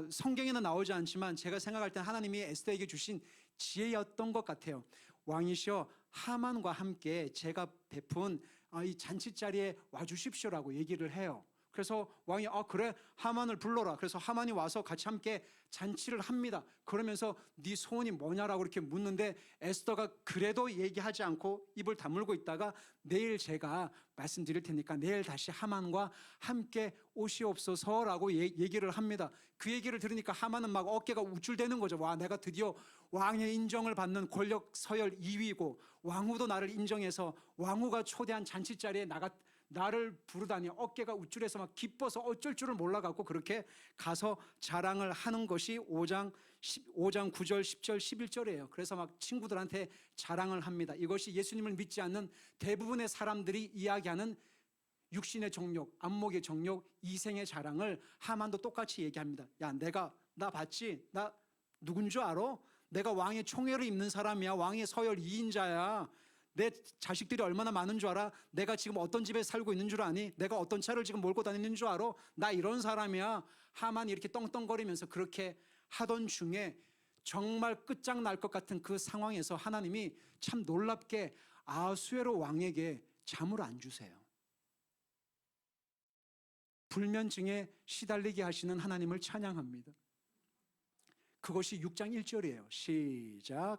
성경에는 나오지 않지만 제가 생각할 때 하나님이 에스더에게 주신 지혜였던 것 같아요. 왕이시여 하만과 함께 제가 베푼 이 잔치자리에 와주십시오라고 얘기를 해요. 그래서 왕이 그래 하만을 불러라. 그래서 하만이 와서 같이 함께 잔치를 합니다. 그러면서 네 소원이 뭐냐라고 이렇게 묻는데 에스더가 그래도 얘기하지 않고 입을 다물고 있다가 내일 제가 말씀드릴 테니까 내일 다시 하만과 함께 오시옵소서라고 얘기를 합니다. 그 얘기를 들으니까 하만은 막 어깨가 우쭐대는 거죠. 와, 내가 드디어 왕의 인정을 받는 권력 서열 2위고 왕후도 나를 인정해서 왕후가 초대한 잔치자리에 나를 부르다니 어깨가 우쭐해서 막 기뻐서 어쩔 줄을 몰라갖고 그렇게 가서 자랑을 하는 것이 5장 9절 10절 11절이에요. 그래서 막 친구들한테 자랑을 합니다. 이것이 예수님을 믿지 않는 대부분의 사람들이 이야기하는 육신의 정욕, 안목의 정욕, 이생의 자랑을 하만도 똑같이 얘기합니다. 야, 나 봤지? 나 누군 줄 알아? 내가 왕의 총애를 입는 사람이야. 왕의 서열 2인자야. 내 자식들이 얼마나 많은 줄 알아? 내가 지금 어떤 집에 살고 있는 줄 아니? 내가 어떤 차를 지금 몰고 다니는 줄 알아? 나 이런 사람이야. 하만이 이렇게 떵떵거리면서 그렇게 하던 중에 정말 끝장날 것 같은 그 상황에서 하나님이 참 놀랍게 아하수에로 왕에게 잠을 안 주세요. 불면증에 시달리게 하시는 하나님을 찬양합니다. 그것이 6장 1절이에요. 시작.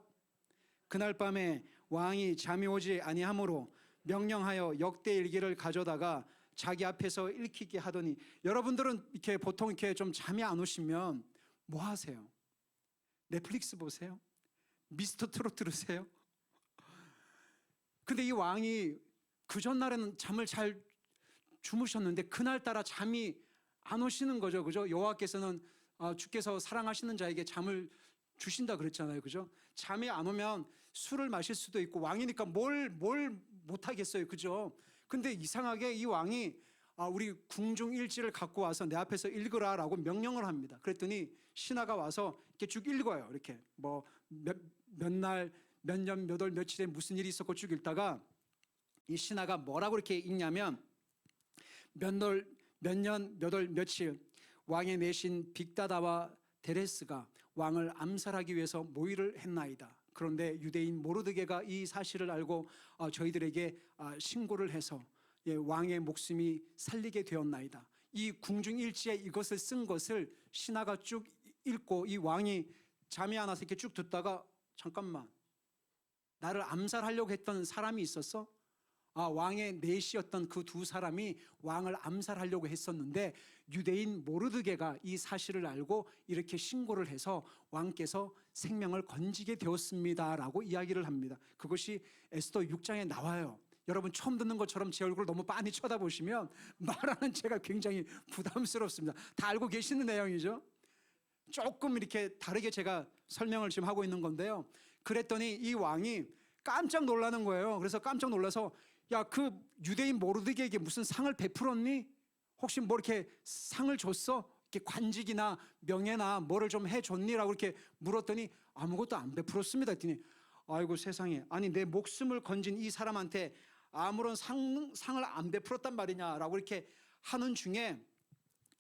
그날 밤에 왕이 잠이 오지 아니하므로 명령하여 역대 일기를 가져다가 자기 앞에서 읽히게 하더니, 여러분들은 이렇게 보통 이렇게 좀 잠이 안 오시면 뭐 하세요? 넷플릭스 보세요? 미스터 트롯 들으세요? 근데 이 왕이 그 전날에는 잠을 잘 주무셨는데 그날따라 잠이 안 오시는 거죠. 그죠? 여호와께서는 주께서 사랑하시는 자에게 잠을 주신다 그랬잖아요. 그죠? 잠이 안 오면 술을 마실 수도 있고, 왕이니까 뭘 못하겠어요. 그죠? 근데 이상하게 이 왕이 우리 궁중 일지를 갖고 와서 내 앞에서 읽으라 라고 명령을 합니다. 그랬더니 신하가 와서 이렇게 쭉 읽어요. 이렇게 뭐 몇 날, 몇 년, 몇 월, 며칠에 무슨 일이 있었고 쭉 읽다가 이 신하가 뭐라고 이렇게 읽냐면, 몇 년, 몇 월, 며칠 왕의 내신 빅다다와 데레스가 왕을 암살하기 위해서 모의를 했나이다. 그런데 유대인 모르드게가 이 사실을 알고 저희들에게 신고를 해서 왕의 목숨이 살리게 되었나이다. 이 궁중일지에 이것을 쓴 것을 신하가 쭉 읽고 이 왕이 잠이 안 와서 이렇게 쭉 듣다가, 잠깐만, 나를 암살하려고 했던 사람이 있었어? 왕의 내시였던 그 두 사람이 왕을 암살하려고 했었는데 유대인 모르드게가 이 사실을 알고 이렇게 신고를 해서 왕께서 생명을 건지게 되었습니다라고 이야기를 합니다. 그것이 에스더 6장에 나와요. 여러분 처음 듣는 것처럼 제 얼굴을 너무 빤히 쳐다보시면 말하는 제가 굉장히 부담스럽습니다. 다 알고 계시는 내용이죠. 조금 이렇게 다르게 제가 설명을 지금 하고 있는 건데요. 그랬더니 이 왕이 깜짝 놀라는 거예요. 그래서 깜짝 놀라서, 야, 그 유대인 모르드게에게 무슨 상을 베풀었니? 혹시 뭐 이렇게 상을 줬어? 이렇게 관직이나 명예나 뭐를 좀 해줬니라고 이렇게 물었더니 아무것도 안 베풀었습니다. 했더니, 아이고 세상에, 아니 내 목숨을 건진 이 사람한테 아무런 상을 안 베풀었단 말이냐라고 이렇게 하는 중에,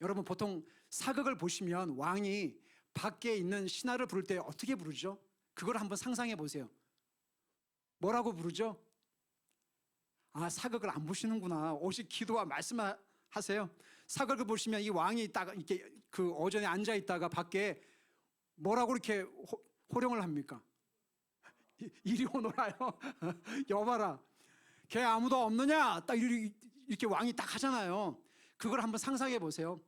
여러분 보통 사극을 보시면 왕이 밖에 있는 신하를 부를 때 어떻게 부르죠? 그걸 한번 상상해 보세요. 뭐라고 부르죠? 사극을 안 보시는구나. 오직 기도와 말씀하세요. 사극을 보시면 이 왕이 있다가 이렇게 그 어전에 앉아 있다가 밖에 뭐라고 이렇게 호령을 합니까? 이리 오너라요. 여봐라, 걔 아무도 없느냐? 딱 이렇게 왕이 딱 하잖아요. 그걸 한번 상상해 보세요.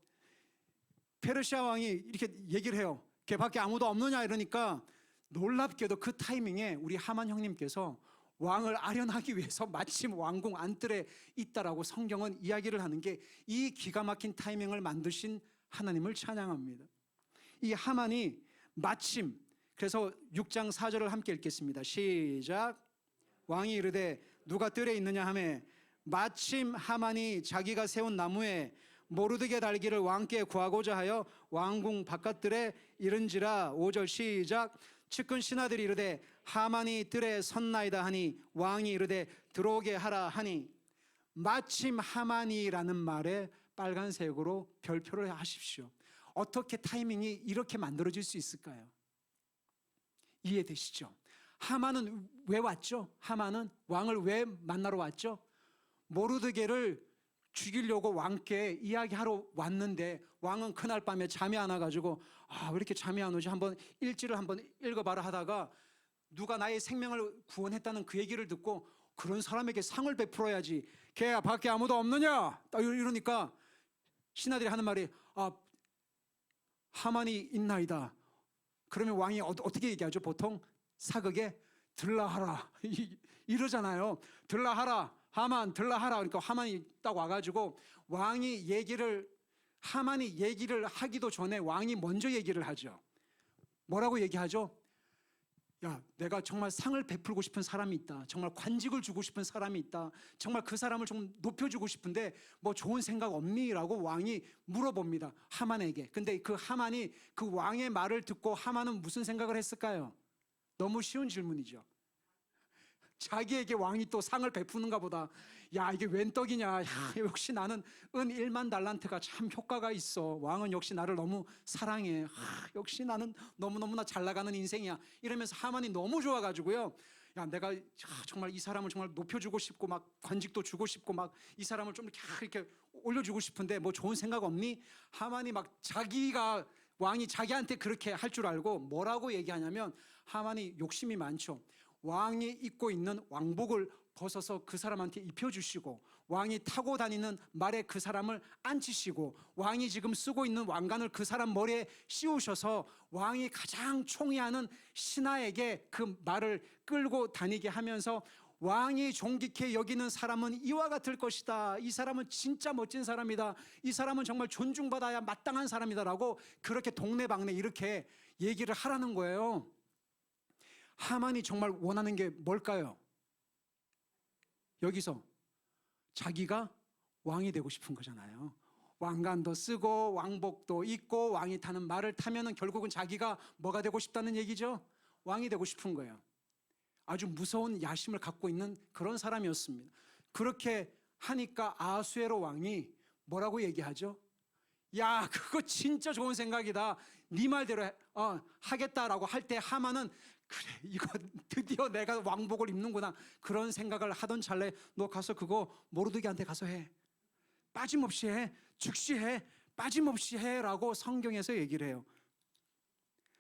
페르시아 왕이 이렇게 얘기를 해요. 걔 밖에 아무도 없느냐 이러니까 놀랍게도 그 타이밍에 우리 하만 형님께서 왕을 아련하기 위해서 마침 왕궁 안뜰에 있다라고 성경은 이야기를 하는 게, 이 기가 막힌 타이밍을 만드신 하나님을 찬양합니다. 이 하만이 마침, 그래서 6장 4절을 함께 읽겠습니다. 시작. 왕이 이르되 누가 뜰에 있느냐 하매 마침 하만이 자기가 세운 나무에 모르드게 달기를 왕께 구하고자 하여 왕궁 바깥들에 이른지라. 5절 시작. 측근 신하들이 이르되 하만이 들에 섰나이다 하니 왕이 이르되 들어오게 하라 하니, 마침 하만이라는 말에 빨간색으로 별표를 하십시오. 어떻게 타이밍이 이렇게 만들어질 수 있을까요? 이해되시죠? 하만은 왜 왔죠? 하만은 왕을 왜 만나러 왔죠? 모르드게를 죽이려고 왕께 이야기하러 왔는데 왕은 그날 밤에 잠이 안 와가지고 왜 이렇게 잠이 안 오지? 한번 일지를 한번 읽어봐라 하다가 누가 나의 생명을 구원했다는 그 얘기를 듣고, 그런 사람에게 상을 베풀어야지, 걔 밖에 아무도 없느냐? 딱 이러니까 신하들이 하는 말이 하만이 있나이다. 그러면 왕이 어떻게 얘기하죠? 보통 사극에 들라하라 이러잖아요. 들라하라, 하만 들라하라. 그러니까 하만이 딱 와가지고 하만이 얘기를 하기도 전에 왕이 먼저 얘기를 하죠. 뭐라고 얘기하죠? 야, 내가 정말 상을 베풀고 싶은 사람이 있다. 정말 관직을 주고 싶은 사람이 있다. 정말 그 사람을 좀 높여주고 싶은데 뭐 좋은 생각 없니? 라고 왕이 물어봅니다, 하만에게. 근데 그 하만이 그 왕의 말을 듣고 하만은 무슨 생각을 했을까요? 너무 쉬운 질문이죠. 자기에게 왕이 또 상을 베푸는가 보다. 야, 이게 웬 떡이냐. 야, 역시 나는 은 1만 달란트가 참 효과가 있어. 왕은 역시 나를 너무 사랑해. 역시 나는 너무너무나 잘 나가는 인생이야. 이러면서 하만이 너무 좋아가지고요. 야, 내가 정말 이 사람을 정말 높여주고 싶고 막 관직도 주고 싶고 막 이 사람을 좀 이렇게 올려주고 싶은데 뭐 좋은 생각 없니? 하만이 막 자기가 왕이 자기한테 그렇게 할 줄 알고 뭐라고 얘기하냐면 하만이 욕심이 많죠. 왕이 입고 있는 왕복을 벗어서 그 사람한테 입혀주시고 왕이 타고 다니는 말에 그 사람을 앉히시고 왕이 지금 쓰고 있는 왕관을 그 사람 머리에 씌우셔서 왕이 가장 총애하는 신하에게 그 말을 끌고 다니게 하면서 왕이 존귀케 여기는 사람은 이와 같을 것이다. 이 사람은 진짜 멋진 사람이다. 이 사람은 정말 존중받아야 마땅한 사람이다라고 그렇게 동네방네 이렇게 얘기를 하라는 거예요. 하만이 정말 원하는 게 뭘까요? 여기서 자기가 왕이 되고 싶은 거잖아요. 왕관도 쓰고 왕복도 입고 왕이 타는 말을 타면은 결국은 자기가 뭐가 되고 싶다는 얘기죠? 왕이 되고 싶은 거예요. 아주 무서운 야심을 갖고 있는 그런 사람이었습니다. 그렇게 하니까 아수에로 왕이 뭐라고 얘기하죠? 야, 그거 진짜 좋은 생각이다. 네 말대로 하겠다라고 할 때 하만은 그래, 이거 드디어 내가 왕복을 입는구나. 그런 생각을 하던 찰나에 너 가서 그거 모르드게한테 가서 해. 빠짐없이 해. 즉시 해. 빠짐없이 해라고 성경에서 얘기를 해요.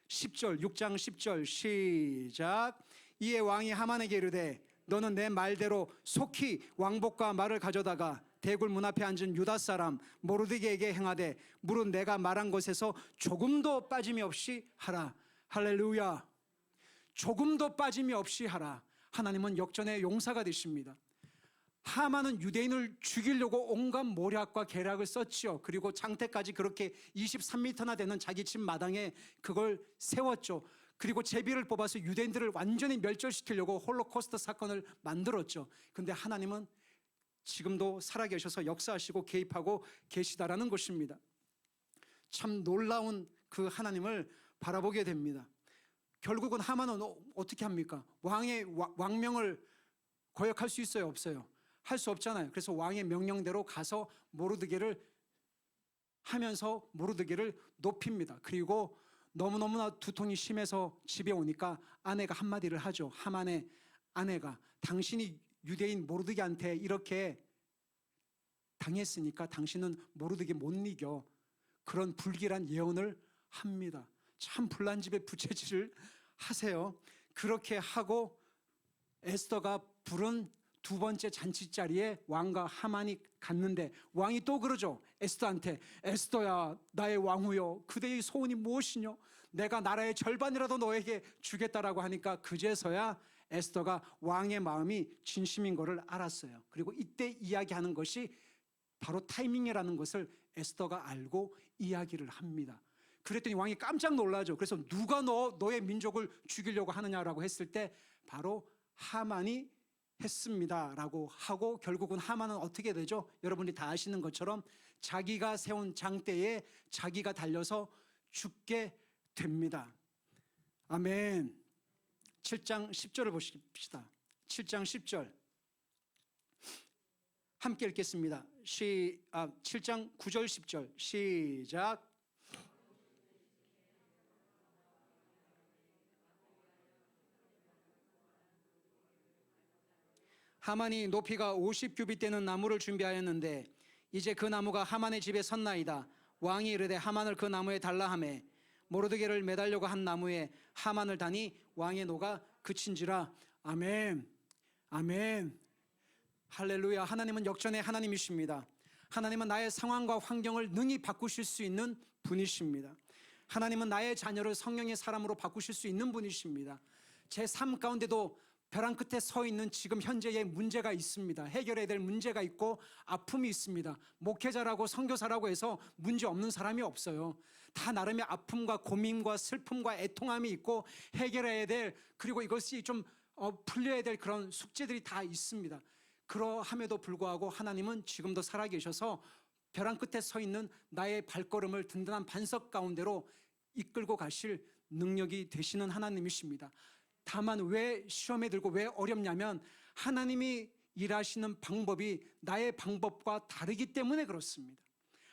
10절, 6장 10절 시작. 이에 왕이 하만에게 이르되 너는 내 말대로 속히 왕복과 말을 가져다가 대굴 문 앞에 앉은 유다 사람 모르드게에게 행하되 물은 내가 말한 것에서 조금도 빠짐이 없이 하라. 할렐루야. 조금도 빠짐이 없이 하라. 하나님은 역전의 용사가 되십니다. 하만은 유대인을 죽이려고 온갖 모략과 계략을 썼지요. 그리고 장태까지 그렇게 23m나 되는 자기 집 마당에 그걸 세웠죠. 그리고 제비를 뽑아서 유대인들을 완전히 멸절시키려고 홀로코스트 사건을 만들었죠. 그런데 하나님은 지금도 살아계셔서 역사하시고 개입하고 계시다라는 것입니다. 참 놀라운 그 하나님을 바라보게 됩니다. 결국은 하만은 어떻게 합니까? 왕의 왕명을 거역할 수 있어요? 없어요? 할 수 없잖아요. 그래서 왕의 명령대로 가서 모르드게를 하면서 모르드게를 높입니다. 그리고 너무너무나 두통이 심해서 집에 오니까 아내가 한마디를 하죠. 하만의 아내가 당신이 유대인 모르드게한테 이렇게 당했으니까 당신은 모르드게 못 이겨. 그런 불길한 예언을 합니다. 참 불난 집에 부채질을 하세요. 그렇게 하고 에스더가 부른 두 번째 잔치 자리에 왕과 하만이 갔는데 왕이 또 그러죠. 에스더한테 에스더야 나의 왕후여 그대의 소원이 무엇이뇨? 내가 나라의 절반이라도 너에게 주겠다라고 하니까 그제서야 에스더가 왕의 마음이 진심인 것을 알았어요. 그리고 이때 이야기하는 것이 바로 타이밍이라는 것을 에스더가 알고 이야기를 합니다. 그랬더니 왕이 깜짝 놀라죠. 그래서 누가 너의 민족을 죽이려고 하느냐라고 했을 때 바로 하만이 했습니다라고 하고 결국은 하만은 어떻게 되죠? 여러분이 다 아시는 것처럼 자기가 세운 장대에 자기가 달려서 죽게 됩니다. 아멘. 7장 10절을 보십시다. 7장 10절 함께 읽겠습니다. 7장 9절 10절 시작. 하만이 높이가 50규빗 되는 나무를 준비하였는데 이제 그 나무가 하만의 집에 섰나이다. 왕이 이르되 하만을 그 나무에 달라 하매 모르드게를 매달려고 한 나무에 하만을 다니 왕의 노가 그친지라. 아멘. 아멘. 할렐루야. 하나님은 역전의 하나님이십니다. 하나님은 나의 상황과 환경을 능히 바꾸실 수 있는 분이십니다. 하나님은 나의 자녀를 성령의 사람으로 바꾸실 수 있는 분이십니다. 제 삶 가운데도 벼랑 끝에 서 있는 지금 현재의 문제가 있습니다. 해결해야 될 문제가 있고 아픔이 있습니다. 목회자라고 선교사라고 해서 문제 없는 사람이 없어요. 다 나름의 아픔과 고민과 슬픔과 애통함이 있고 해결해야 될 그리고 이것이 좀 풀려야 될 그런 숙제들이 다 있습니다. 그러함에도 불구하고 하나님은 지금도 살아계셔서 벼랑 끝에 서 있는 나의 발걸음을 든든한 반석 가운데로 이끌고 가실 능력이 되시는 하나님이십니다. 다만 왜 시험에 들고 왜 어렵냐면 하나님이 일하시는 방법이 나의 방법과 다르기 때문에 그렇습니다.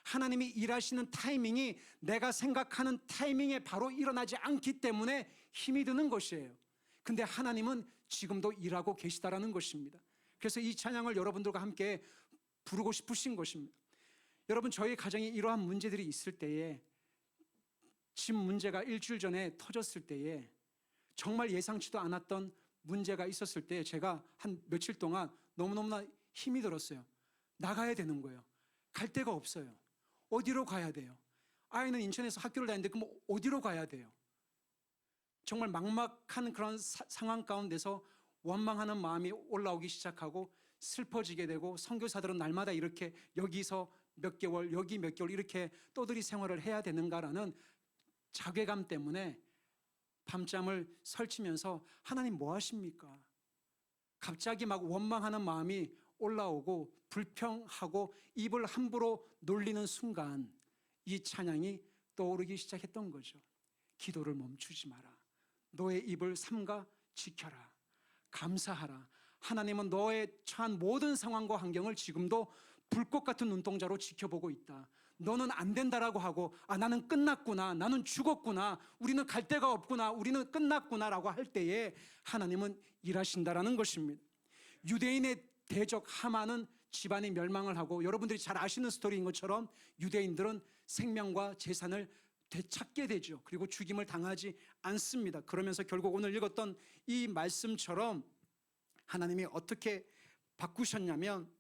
하나님이 일하시는 타이밍이 내가 생각하는 타이밍에 바로 일어나지 않기 때문에 힘이 드는 것이에요. 근데 하나님은 지금도 일하고 계시다라는 것입니다. 그래서 이 찬양을 여러분들과 함께 부르고 싶으신 것입니다. 여러분, 저희 가정에 이러한 문제들이 있을 때에, 집 문제가 일주일 전에 터졌을 때에, 정말 예상치도 않았던 문제가 있었을 때 제가 한 며칠 동안 너무너무나 힘이 들었어요. 나가야 되는 거예요. 갈 데가 없어요. 어디로 가야 돼요? 아이는 인천에서 학교를 다니는데 그럼 어디로 가야 돼요? 정말 막막한 그런 상황 가운데서 원망하는 마음이 올라오기 시작하고 슬퍼지게 되고, 선교사들은 날마다 이렇게 여기서 몇 개월, 여기 몇 개월 이렇게 떠들이 생활을 해야 되는가라는 자괴감 때문에 밤잠을 설치면서 하나님 뭐 하십니까? 갑자기 막 원망하는 마음이 올라오고 불평하고 입을 함부로 놀리는 순간 이 찬양이 떠오르기 시작했던 거죠. 기도를 멈추지 마라. 너의 입을 삼가 지켜라. 감사하라. 하나님은 너의 처한 모든 상황과 환경을 지금도 불꽃 같은 눈동자로 지켜보고 있다. 너는 안 된다라고 하고, 나는 끝났구나, 나는 죽었구나, 우리는 갈 데가 없구나, 우리는 끝났구나라고 할 때에 하나님은 일하신다라는 것입니다. 유대인의 대적 하만은 집안이 멸망을 하고, 여러분들이 잘 아시는 스토리인 것처럼 유대인들은 생명과 재산을 되찾게 되죠. 그리고 죽임을 당하지 않습니다. 그러면서 결국 오늘 읽었던 이 말씀처럼 하나님이 어떻게 바꾸셨냐면,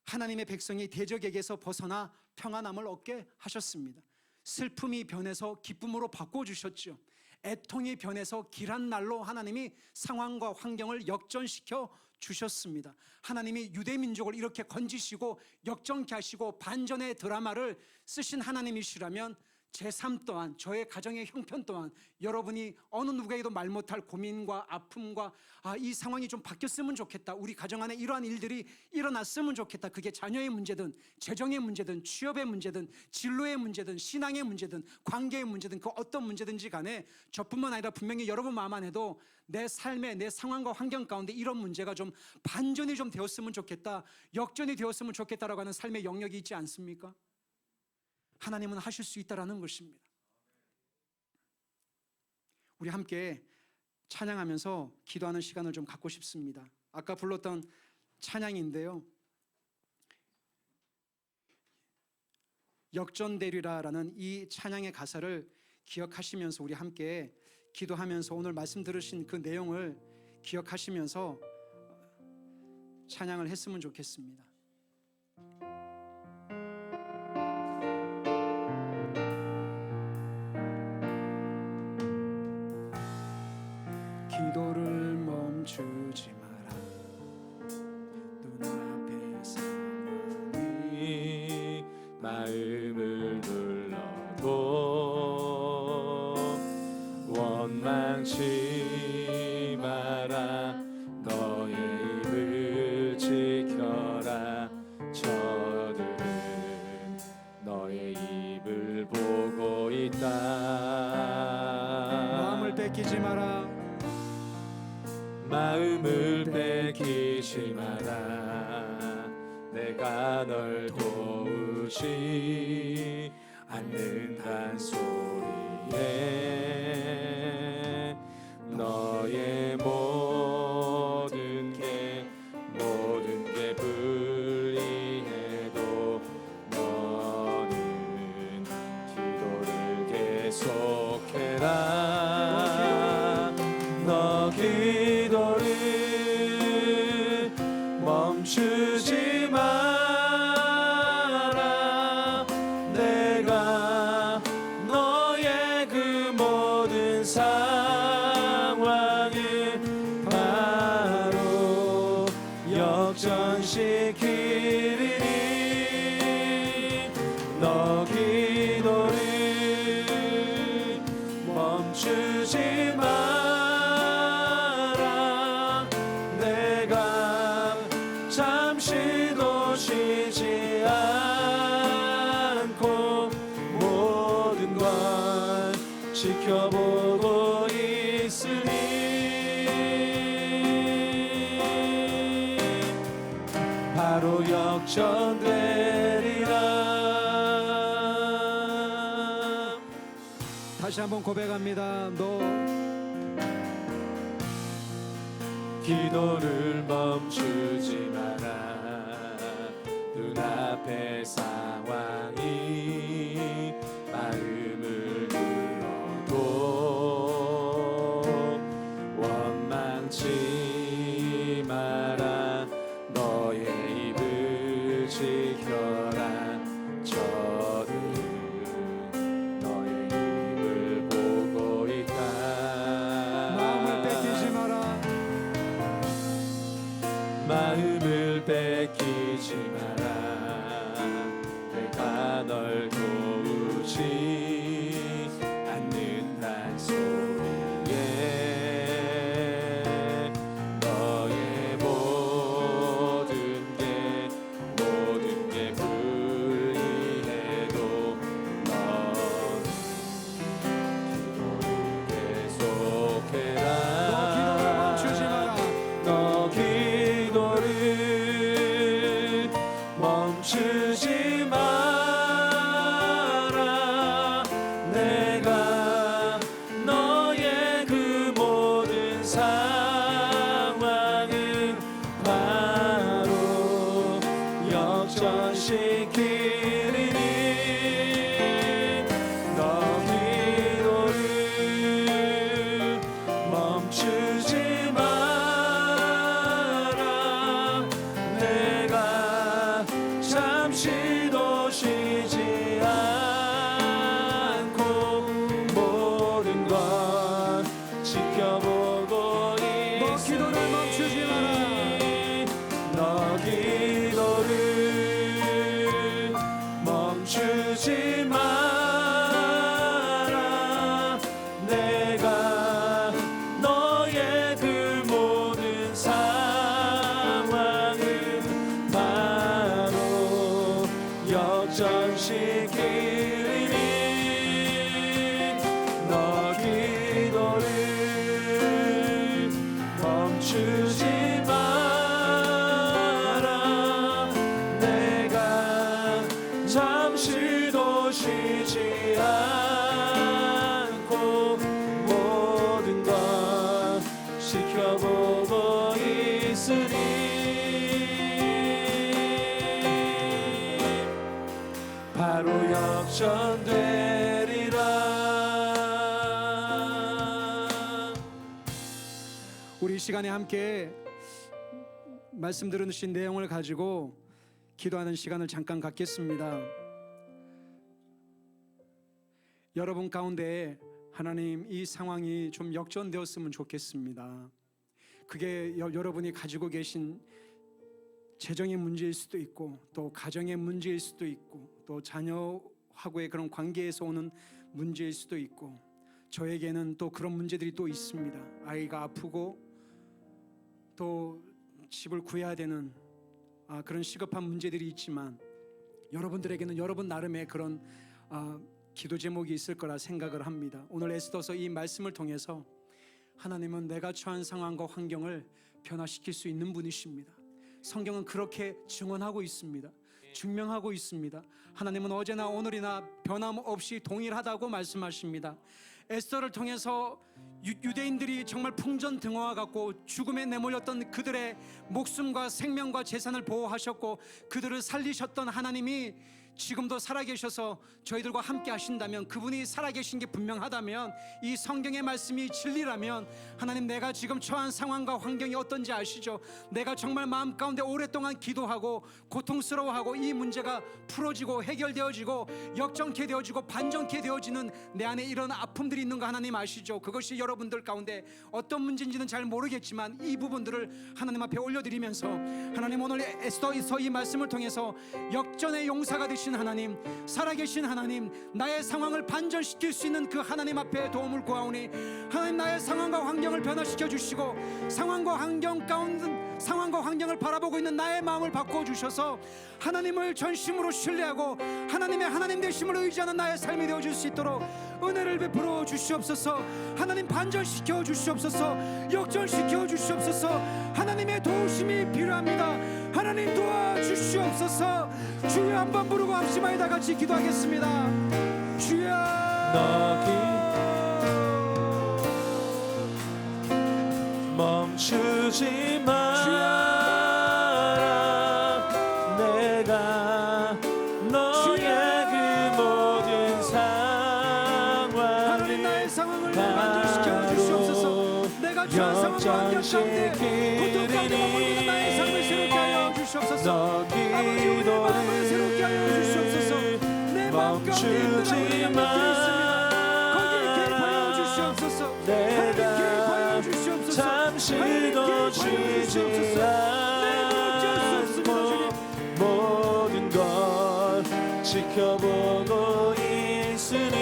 하나님의 백성이 대적에게서 벗어나 평안함을 얻게 하셨습니다. 슬픔이 변해서 기쁨으로 바꿔주셨죠. 애통이 변해서 길한 날로 하나님이 상황과 환경을 역전시켜 주셨습니다. 하나님이 유대민족을 이렇게 건지시고 역전케 하시고 반전의 드라마를 쓰신 하나님이시라면 제 삶 또한, 저의 가정의 형편 또한, 여러분이 어느 누구에게도 말 못할 고민과 아픔과 이 상황이 좀 바뀌었으면 좋겠다, 우리 가정 안에 이러한 일들이 일어났으면 좋겠다, 그게 자녀의 문제든 재정의 문제든 취업의 문제든 진로의 문제든 신앙의 문제든 관계의 문제든 그 어떤 문제든지 간에 저뿐만 아니라 분명히 여러분 마음 안에도 내 삶의, 내 상황과 환경 가운데 이런 문제가 좀 반전이 좀 되었으면 좋겠다, 역전이 되었으면 좋겠다라고 하는 삶의 영역이 있지 않습니까? 하나님은 하실 수 있다라는 것입니다. 우리 함께 찬양하면서 기도하는 시간을 좀 갖고 싶습니다. 아까 불렀던 찬양인데요, 역전되리라라는 이 찬양의 가사를 기억하시면서 우리 함께 기도하면서 오늘 말씀 들으신 그 내용을 기억하시면서 찬양을 했으면 좋겠습니다. 기도를 멈추지 마라. 눈앞에 상황이 마음을 눌러도 원망치 마라. 너의 입을 지켜라. 저들은 너의 입을 보고 있다. 마음을 뺏기지 마라. 마음을 뺏기지 마라. 내가 널 도우지 않는단 소리에 너의 모든 게 불리해도 너는 기도를 계속해라. 너 기도를 멈추지 마라. 내가 너의 그 모든 상황을 바로 역전시키리니 너 기도를 멈추지 마라. 잠시도 쉬지 않고 모든 걸 지켜보고 있으니 역전되리라. 다시 한번 고백합니다. 너 기도를 멈추지 마라. 눈앞의 상황이 마음을 눌러도 원망치 마라. 너의 입을 지켜라. 저들은 너의 입을 보고 있다. 마음을 뺏기지 마라. 마음을 뺏기지 마라. 내가 널 도우지 않는단 소리에 너의 모든 게 불리해도 넌 기도를 계속해라. 너 기도를 멈추지 마라. 너 기도를 멈추지 마라. 내가 너의 그 모든 상황을 바로 역전시키리니. 너 기도를 멈추지 마라. 내가 잠시도 쉬지 않고 모든 걸 지켜보고 너 기도를 멈추지 마라. 너 기도를 멈추지 마라. 내가 너의 그 모든 상황을 바로 역전시키리니. 너 기도를 멈추지 마라. 내가 잠시도 쉬지 않고 모든 걸 지켜보고 있으니. 바로 역전되리라. 우리 이 시간에 함께 말씀 들으신 내용을 가지고 기도하는 시간을 잠깐 갖겠습니다. 여러분 가운데 하나님 이 상황이 좀 역전되었으면 좋겠습니다. 그게 여러분이 가지고 계신 재정의 문제일 수도 있고 또 가정의 문제일 수도 있고 또 자녀하고의 그런 관계에서 오는 문제일 수도 있고 저에게는 또 그런 문제들이 또 있습니다. 아이가 아프고 또 집을 구해야 되는 그런 시급한 문제들이 있지만 여러분들에게는 여러분 나름의 그런 기도 제목이 있을 거라 생각을 합니다. 오늘 에스더서 이 말씀을 통해서 하나님은 내가 처한 상황과 환경을 변화시킬 수 있는 분이십니다. 성경은 그렇게 증언하고 있습니다. 증명하고 있습니다. 하나님은 어제나 오늘이나 변함없이 동일하다고 말씀하십니다. 에스더를 통해서 유대인들이 정말 풍전등화와 같고 죽음에 내몰렸던 그들의 목숨과 생명과 재산을 보호하셨고 그들을 살리셨던 하나님이 지금도 살아계셔서 저희들과 함께 하신다면, 그분이 살아계신 게 분명하다면, 이 성경의 말씀이 진리라면, 하나님 내가 지금 처한 상황과 환경이 어떤지 아시죠? 내가 정말 마음 가운데 오랫동안 기도하고 고통스러워하고 이 문제가 풀어지고 해결되어지고 역전케 되어지고 반전케 되어지는 내 안에 이런 아픔들이 있는 거 하나님 아시죠? 그것이 여러분들 가운데 어떤 문제인지는 잘 모르겠지만 이 부분들을 하나님 앞에 올려드리면서, 하나님 오늘 에스더서 이 말씀을 통해서 역전의 용사가 되신 하나님, 살아계신 하나님, 나의 상황을 반전시킬 수 있는 그 하나님 앞에 도움을 구하오니, 하나님 나의 상황과 환경을 변화시켜 주시고 상황과 환경 가운데 상황과 환경을 바라보고 있는 나의 마음을 바꾸어 주셔서 하나님을 전심으로 신뢰하고 하나님의 하나님 되심을 의지하는 나의 삶이 되어줄 수 있도록 은혜를 베풀어 주시옵소서. 하나님 반전시켜 주시옵소서. 역전시켜 주시옵소서. 하나님의 도우심이 필요합니다. 하나님 도와주시옵소서. 주여 한번 부르고 합심하여 다 같이 기도하겠습니다. 주여 멈추지 마라. 내가 너의 그 모든 하나님 나의 상황을 만족시켜 주시옵소서. 내가 처한 상황과 환경 가운데 고통 가운데 머물고 있는 나의 삶을 새롭게 하여 주시옵소서. 아버지 우리의 마음을 새롭게 하여 주시옵소서. 내 마음 가운데 힘든 아버지가 묶여 있습니다. 거기에 개입하여 주시옵소서. 하나님 개입하여 주시옵소서. 잠시 더 쉬지 않고 모든 걸 지켜보고 있으니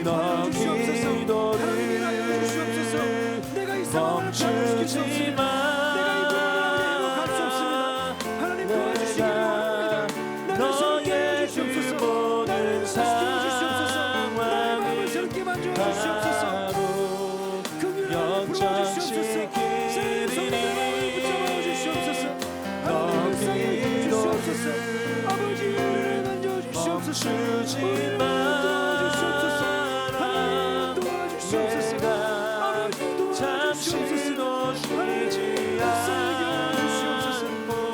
너 기도를 멈추지 마라. 내가 너의 그 모든 상황을 역전시키리니 너 기도를 멈추지 마라. 내가 잠시도 쉬지 않고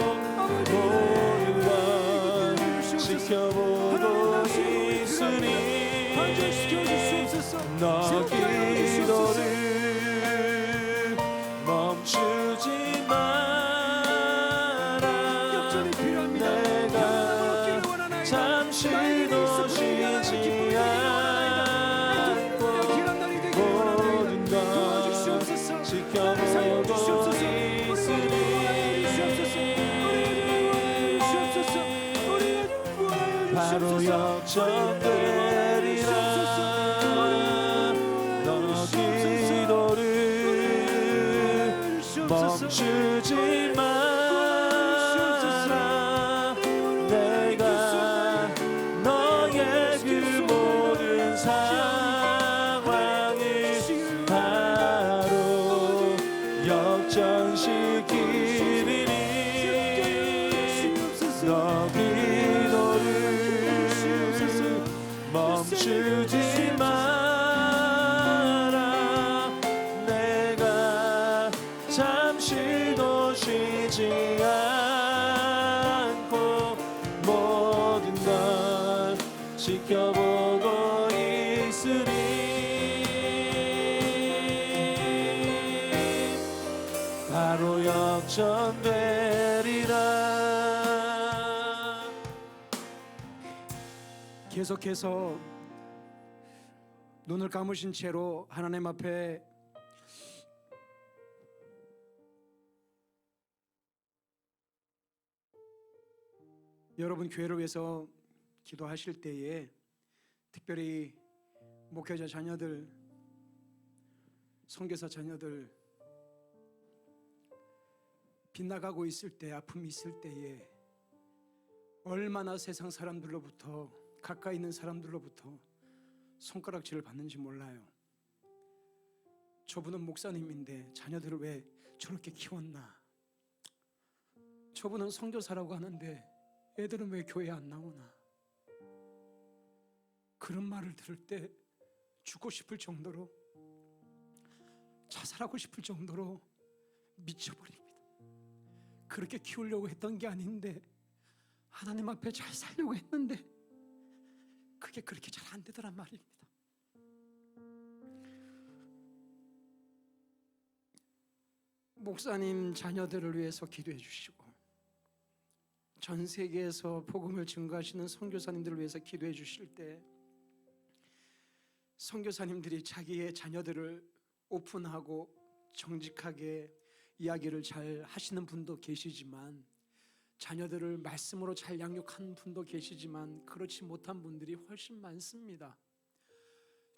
모든 걸 지켜보고 있으니 너 기도를 멈추지 마라. 내가 잠시도 쉬지 않고 모든 걸 지켜보고 있으니 바로 역전되리라. 너 기도를 멈추지 마라. 내가 너의 그 모든 상황을 바로 역전시키리니 너 기도를 멈추지 마라. 내가 잠시도 쉬지 않고 모든 걸 지켜보고 있으니 바로 역전되리라. 계속해서 눈을 감으신 채로 하나님 앞에 여러분 교회를 위해서 기도하실 때에 특별히 목회자 자녀들, 선교사 자녀들 빗나가고 있을 때, 아픔이 있을 때에 얼마나 세상 사람들로부터, 가까이 있는 사람들로부터 손가락질을 받는지 몰라요. 저분은 목사님인데 자녀들을 왜 저렇게 키웠나? 저분은 선교사라고 하는데 애들은 왜 교회 안 나오나? 그런 말을 들을 때 죽고 싶을 정도로, 자살하고 싶을 정도로 미쳐버립니다. 그렇게 키우려고 했던 게 아닌데, 하나님 앞에 잘 살려고 했는데 그게 그렇게 잘 안 되더란 말입니다. 목사님 자녀들을 위해서 기도해 주시고, 전 세계에서 복음을 증거하시는 선교사님들을 위해서 기도해 주실 때, 선교사님들이 자기의 자녀들을 오픈하고 정직하게 이야기를 잘 하시는 분도 계시지만, 자녀들을 말씀으로 잘 양육하는 분도 계시지만, 그렇지 못한 분들이 훨씬 많습니다.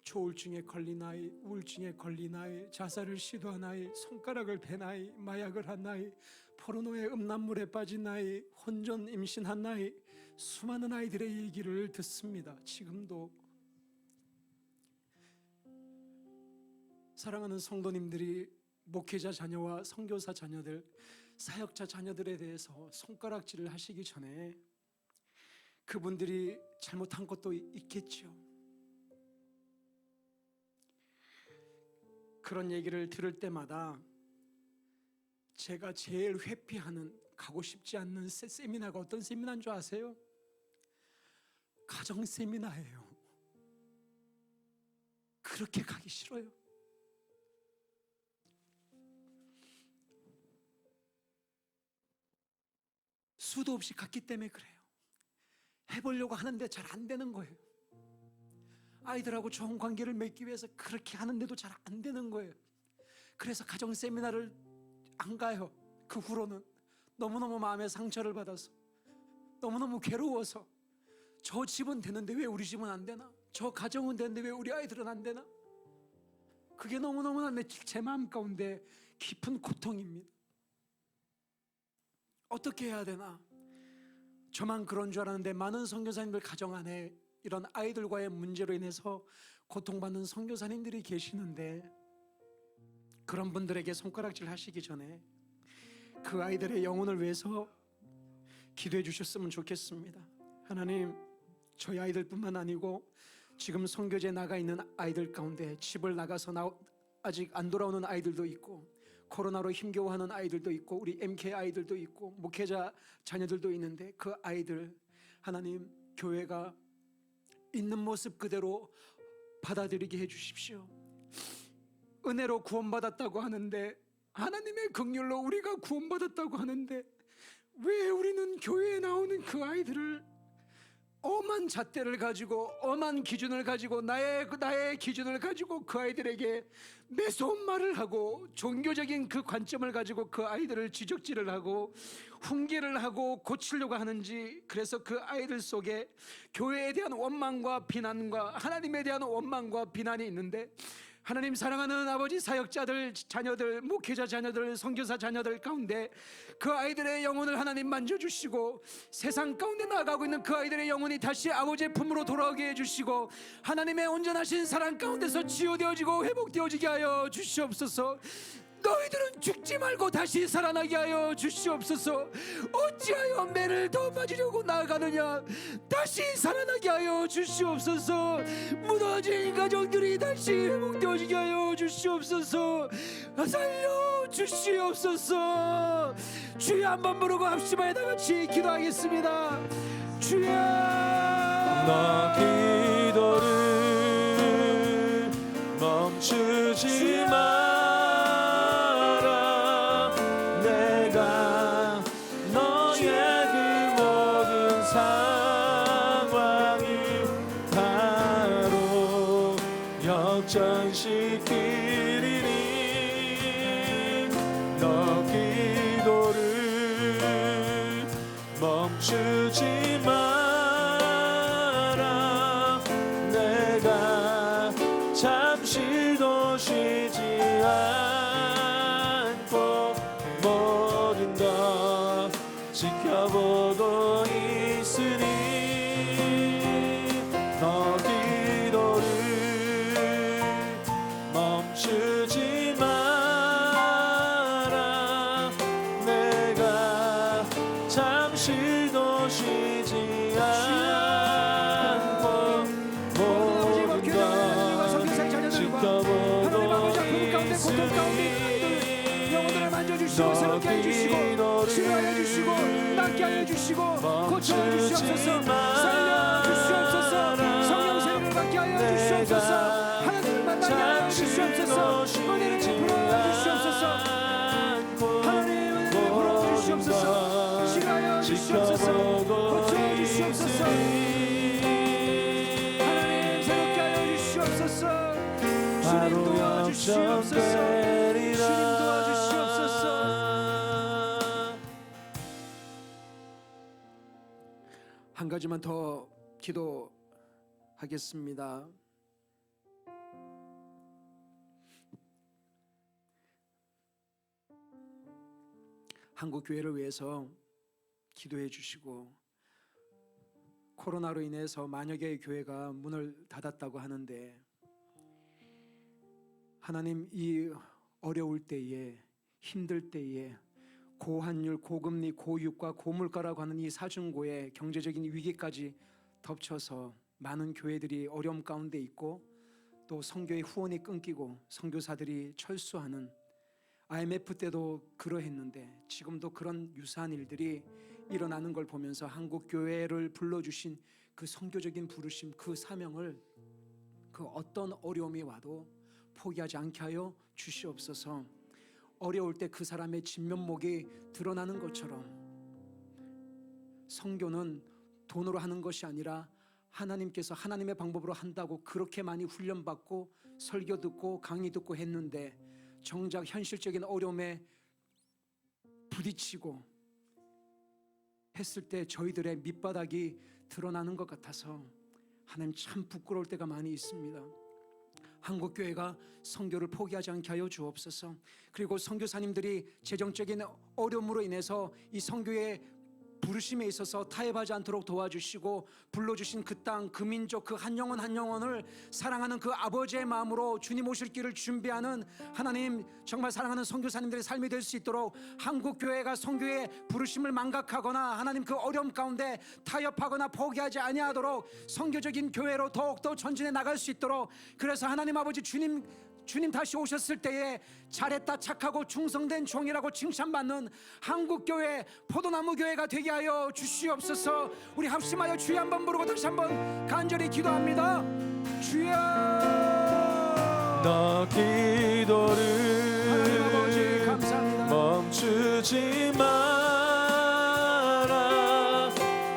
조울증에 걸린 아이, 우울증에 걸린 아이, 자살을 시도한 아이, 손가락을 벤 아이, 마약을 한 아이, 포르노의 음란물에 빠진 아이, 혼전 임신한 아이, 수많은 아이들의 얘기를 듣습니다. 지금도 사랑하는 성도님들이 목회자 자녀와 선교사 자녀들 사역자 자녀들에 대해서 손가락질을 하시기 전에 그분들이 잘못한 것도 있겠죠. 그런 얘기를 들을 때마다 제가 제일 회피하는, 가고 싶지 않는 세미나가 어떤 세미나인 줄 아세요? 가정 세미나예요. 그렇게 가기 싫어요. 수도 없이 갔기 때문에 그래요. 해보려고 하는데 잘 안 되는 거예요. 아이들하고 좋은 관계를 맺기 위해서 그렇게 하는데도 잘 안 되는 거예요. 그래서 가정 세미나를 안 가요. 그 후로는 너무너무 마음에 상처를 받아서, 너무너무 괴로워서, 저 집은 되는데 왜 우리 집은 안 되나? 저 가정은 되는데 왜 우리 아이들은 안 되나? 그게 너무너무나 제 마음 가운데 깊은 고통입니다. 어떻게 해야 되나? 저만 그런 줄 알았는데 많은 선교사님들 가정 안에 이런 아이들과의 문제로 인해서 고통받는 선교사님들이 계시는데, 그런 분들에게 손가락질 하시기 전에 그 아이들의 영혼을 위해서 기도해 주셨으면 좋겠습니다. 하나님, 저희 아이들뿐만 아니고 지금 선교지에 나가 있는 아이들 가운데 집을 나가서 아직 안 돌아오는 아이들도 있고, 코로나로 힘겨워하는 아이들도 있고, 우리 MK 아이들도 있고, 목회자 자녀들도 있는데, 그 아이들 하나님, 교회가 있는 모습 그대로 받아들이게 해주십시오. 은혜로 구원받았다고 하는데, 하나님의 긍휼로 우리가 구원받았다고 하는데, 왜 우리는 교회에 나오는 그 아이들을 엄한 잣대를 가지고, 엄한 기준을 가지고, 나의 기준을 가지고 그 아이들에게 매서운 말을 하고, 종교적인 그 관점을 가지고 그 아이들을 지적질을 하고 훈계를 하고 고치려고 하는지. 그래서 그 아이들 속에 교회에 대한 원망과 비난과 하나님에 대한 원망과 비난이 있는데, 하나님, 사랑하는 아버지, 사역자들 자녀들, 목회자 자녀들, 선교사 자녀들 가운데 그 아이들의 영혼을 하나님 만져주시고, 세상 가운데 나아가고 있는 그 아이들의 영혼이 다시 아버지의 품으로 돌아오게 해주시고, 하나님의 온전하신 사랑 가운데서 치유되어지고 회복되어지게 하여 주시옵소서. 너희들은 죽지 말고 다시 살아나게 하여 주시옵소서. 어찌하여 매를 더 맞으려고 나아가느냐? 다시 살아나게 하여 주시옵소서. 무너진 가정들이 다시 회복되어지게 하여 주시옵소서. 살려 주시옵소서. 주여, 한번 부르고 합심하여 다같이 기도하겠습니다. 주여, 나 기도를 멈추지 마라. 내가 너의 그 모든 상황을 바로 역전시키리니, 너 기도를 멈추지 마라. 내가 잠시도 쉬지 않고 모든 것 지켜보고 있으니, 너 기도를 멈추지 마라. 내가 잠시도 쉬지 않고 모든 것 지켜보고 있으니, 영혼들을 만져주시고 새롭게 해주시고 치료하여 주시고 낫게 하여 주시고 고쳐 주시옵소서. 살려 주시옵소서. 성령 세례를 받게 하여 주시옵소서. 하나님을 만나게 하여 주시옵소서. 은혜를 베풀어 주시옵소서. 하나님, 은혜를 베풀어 주시옵소서. 치료하여 주시옵소서. 고쳐 주시옵소서. 하나님, 새롭게 하여 주시옵소서. 주님 도와주시옵소서. 주님 도와주시옵소서. 한 가지만 더 기도하겠습니다. 한국 교회를 위해서 기도해 주시고, 코로나로 인해서 만여 개의 교회가 문을 닫았다고 하는데, 하나님, 이 어려울 때에, 힘들 때에, 고환율, 고금리, 고유가, 고물가라고 하는 이 사중고의 경제적인 위기까지 덮쳐서 많은 교회들이 어려움 가운데 있고 또 선교의 후원이 끊기고 선교사들이 철수하는, IMF 때도 그러했는데 지금도 그런 유사한 일들이 일어나는 걸 보면서 한국 교회를 불러주신 그 선교적인 부르심, 그 사명을 그 어떤 어려움이 와도 포기하지 않게 하여 주시옵소서. 어려울 때 그 사람의 진면목이 드러나는 것처럼 선교는 돈으로 하는 것이 아니라 하나님께서 하나님의 방법으로 한다고 그렇게 많이 훈련받고 설교 듣고 강의 듣고 했는데 정작 현실적인 어려움에 부딪히고 했을 때 저희들의 밑바닥이 드러나는 것 같아서 하나님 참 부끄러울 때가 많이 있습니다. 한국교회가 선교를 포기하지 않게 하여 주옵소서. 그리고 선교사님들이 재정적인 어려움으로 인해서 이 선교의 부르심에 있어서 타협하지 않도록 도와주시고 불러주신 그 땅, 그 민족, 그 한 영혼 한 영혼을 사랑하는 그 아버지의 마음으로 주님 오실 길을 준비하는 하나님 정말 사랑하는 선교사님들의 삶이 될 수 있도록 한국교회가 선교의 부르심을 망각하거나 하나님 그 어려움 가운데 타협하거나 포기하지 아니하도록 선교적인 교회로 더욱더 전진해 나갈 수 있도록, 그래서 하나님 아버지 주님 다시 오셨을 때에 잘했다 착하고 충성된 종이라고 칭찬받는 한국교회 포도나무 교회가 되게 하여 주시옵소서. 우리 합심하여 주여 한번 부르고 다시 한번 간절히 기도합니다. 주여, 너 기도를 하나님 아버지 감사합니다. 멈추지 마라.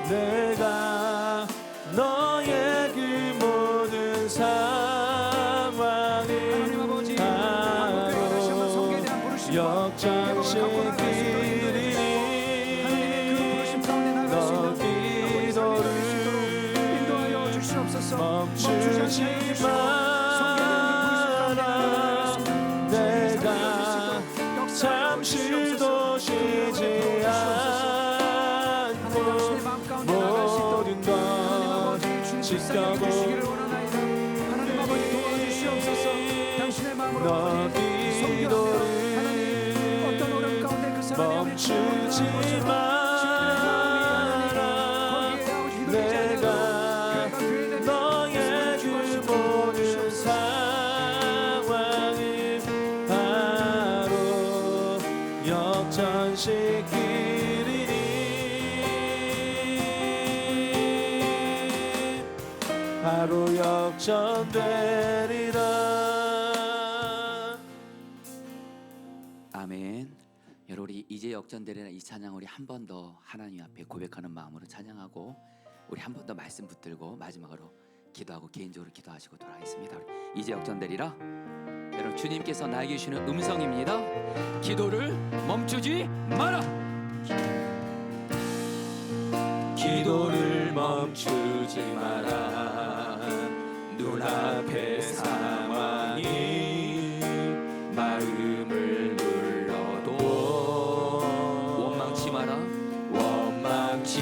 내가 너의 그 모든 하나님 아버지 한국교회가 다시 한번 성경에 대한 부르심과 역전시키리니 하나님의 그 부르심 가운데 나갈 수 있는 아버지 삶이 될 수 있도록 인도하여 주시옵소서. 멈추지 마라. 내가 잠시도 쉬지 않고 모든 것 지켜보고 하나님 아버지 도와주시옵소서. 당신의 마음으로 너 성교하며 하나님 어떤 어려움 가운데 그 사람의 멈추지 마라. 내가 너의 그 모든 상황을 바로 역전시키리니 바로 역전되리라. 아멘. 여러분, 우리 이제 역전되리라 이 찬양 우리 한 번 더 하나님 앞에 고백하는 마음으로 찬양하고 우리 한 번 더 말씀 붙들고 마지막으로 기도하고 개인적으로 기도하시고 돌아가겠습니다. 우리 이제 역전되리라. 여러분, 주님께서 나에게 주시는 음성입니다. 기도를 멈추지 마라. 기도를 멈추지 마라. 눈앞의 상황이 마음을 눌러도 원망치 마라. 원망치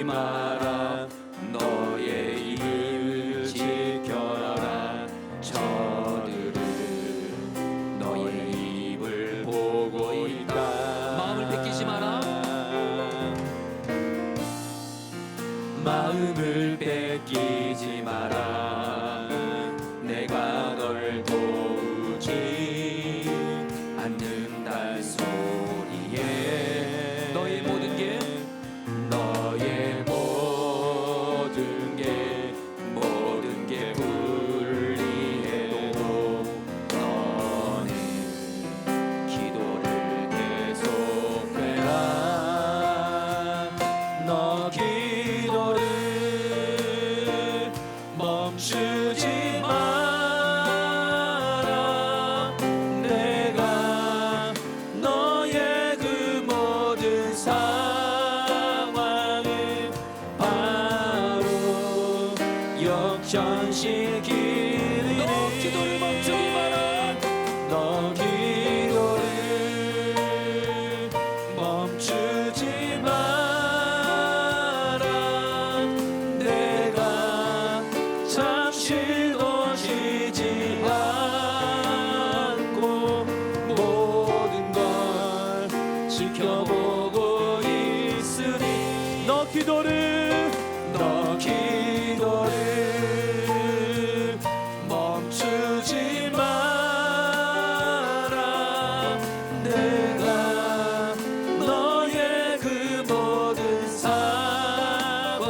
마라. 너의 입을 지켜라. 저들은 너의 입을 보고 있다. 마음을 뺏기지 마라. 마음을 뺏기지 마라. 내가 널 도우지 않는단 소리에 너의 모든 게 너의 모든 게 불리해도 너는 기도를 계속해라. 너 기도를 멈추지 마라. 내가 너의 그 모든 상황을 바로 역전시키리니 너 기도를 멈추지 마라. 너 기도를 멈추지 마라. 내가 잠시도 쉬지 않고 모든 걸 기도를 멈추지 마라. 내가 너의 그 모든 상황을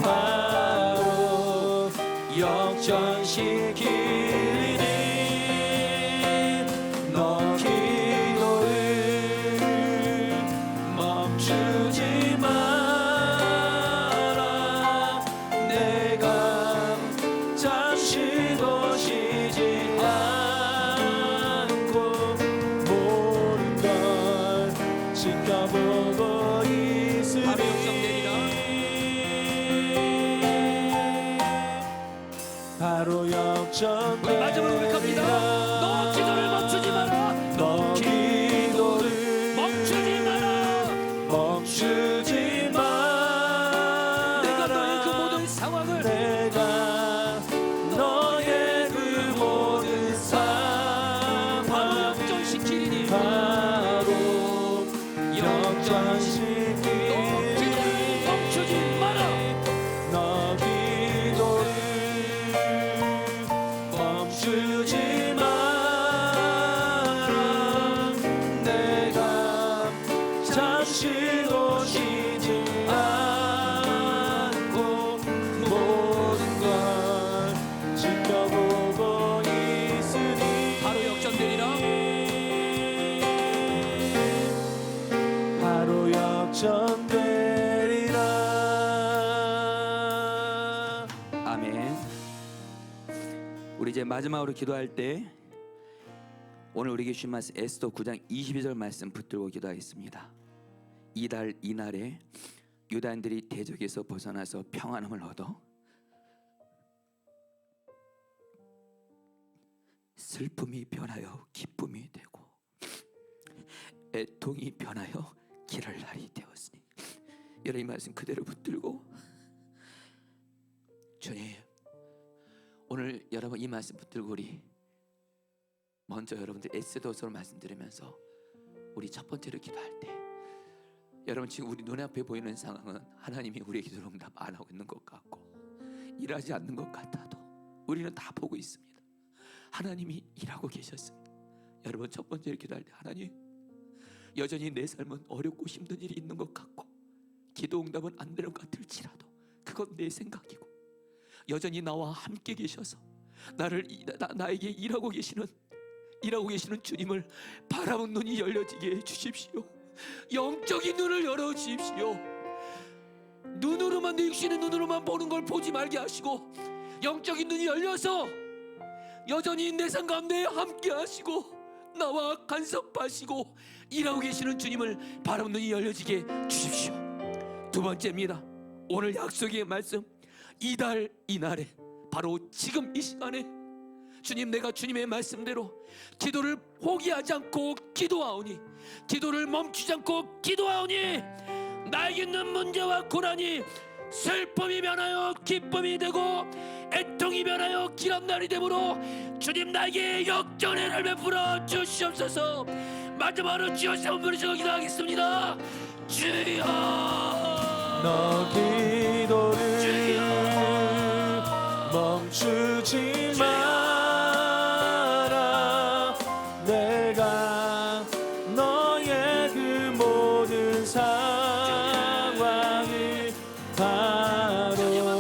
바로 역전시키니 너 기도를 멈추지 마라. 내가 잠시도 쉬지 않고 모든 걸 지켜보고 있으니 바로 역전되리라. 바로 역전. 우리 마지막으로 고백합니다. 너 기도를 멈추지 마라. 너 기도를 멈추지 마라. 멈추지 마라. 내가 너의 그 모든 상황을 내가 너의 그 모든 바로 상황을 역전시키리니 바로 너 역전시키니 기도를 멈추지 마라. 너 기도를 멈추지 마라. 내가 잠시도 쉬지 않고 모든 걸 지켜보고 있으니 바로 역전되리라. 바로 역전되리라. 아멘. 우리 이제 마지막으로 기도할 때 오늘 우리에게 주신 말씀 에스더 9장 22절 말씀 붙들고 기도하겠습니다. 이달 이날에 유다인들이 대적에서 벗어나서 평안함을 얻어 슬픔이 변하여 기쁨이 되고 애통이 변하여 길을 날이 되었으니 여러분 이 말씀 그대로 붙들고 주님 오늘 여러분 이 말씀 붙들고 우리 먼저 여러분들 에스더서를 말씀드리면서 우리 첫 번째로 기도할 때 여러분 지금 우리 눈앞에 보이는 상황은 하나님이 우리의 기도를 응답 안 하고 있는 것 같고 일하지 않는 것 같아도 우리는 다 보고 있습니다. 하나님이 일하고 계셨습니다. 여러분 첫 번째로 기도할 때 하나님 여전히 내 삶은 어렵고 힘든 일이 있는 것 같고 기도 응답은 안 되는 것 같을지라도 그건 내 생각이고 여전히 나와 함께 계셔서 나에게 일하고 계시는 주님을 바라본 눈이 열려지게 해주십시오. 영적인 눈을 열어주십시오. 눈으로만 내 육신의 눈으로만 보는 걸 보지 말게 하시고 영적인 눈이 열려서 여전히 내 삶 가운데 함께 하시고 나와 간섭하시고 일하고 계시는 주님을 바라본 눈이 열려지게 주십시오. 두 번째입니다. 오늘 약속의 말씀 이달 이날에 바로 지금 이 시간에 주님 내가 주님의 말씀대로 기도를 포기하지 않고 기도하오니 기도를 멈추지 않고 기도하오니 나에게 있는 문제와 고난이 슬픔이 변하여 기쁨이 되고 애통이 변하여 길한 날이 되므로 주님 나에게 역전의 날 베풀어 주시옵소서. 마지막으로 주여 한번 부르시고 기도하겠습니다. 주여 너 기도를 멈추지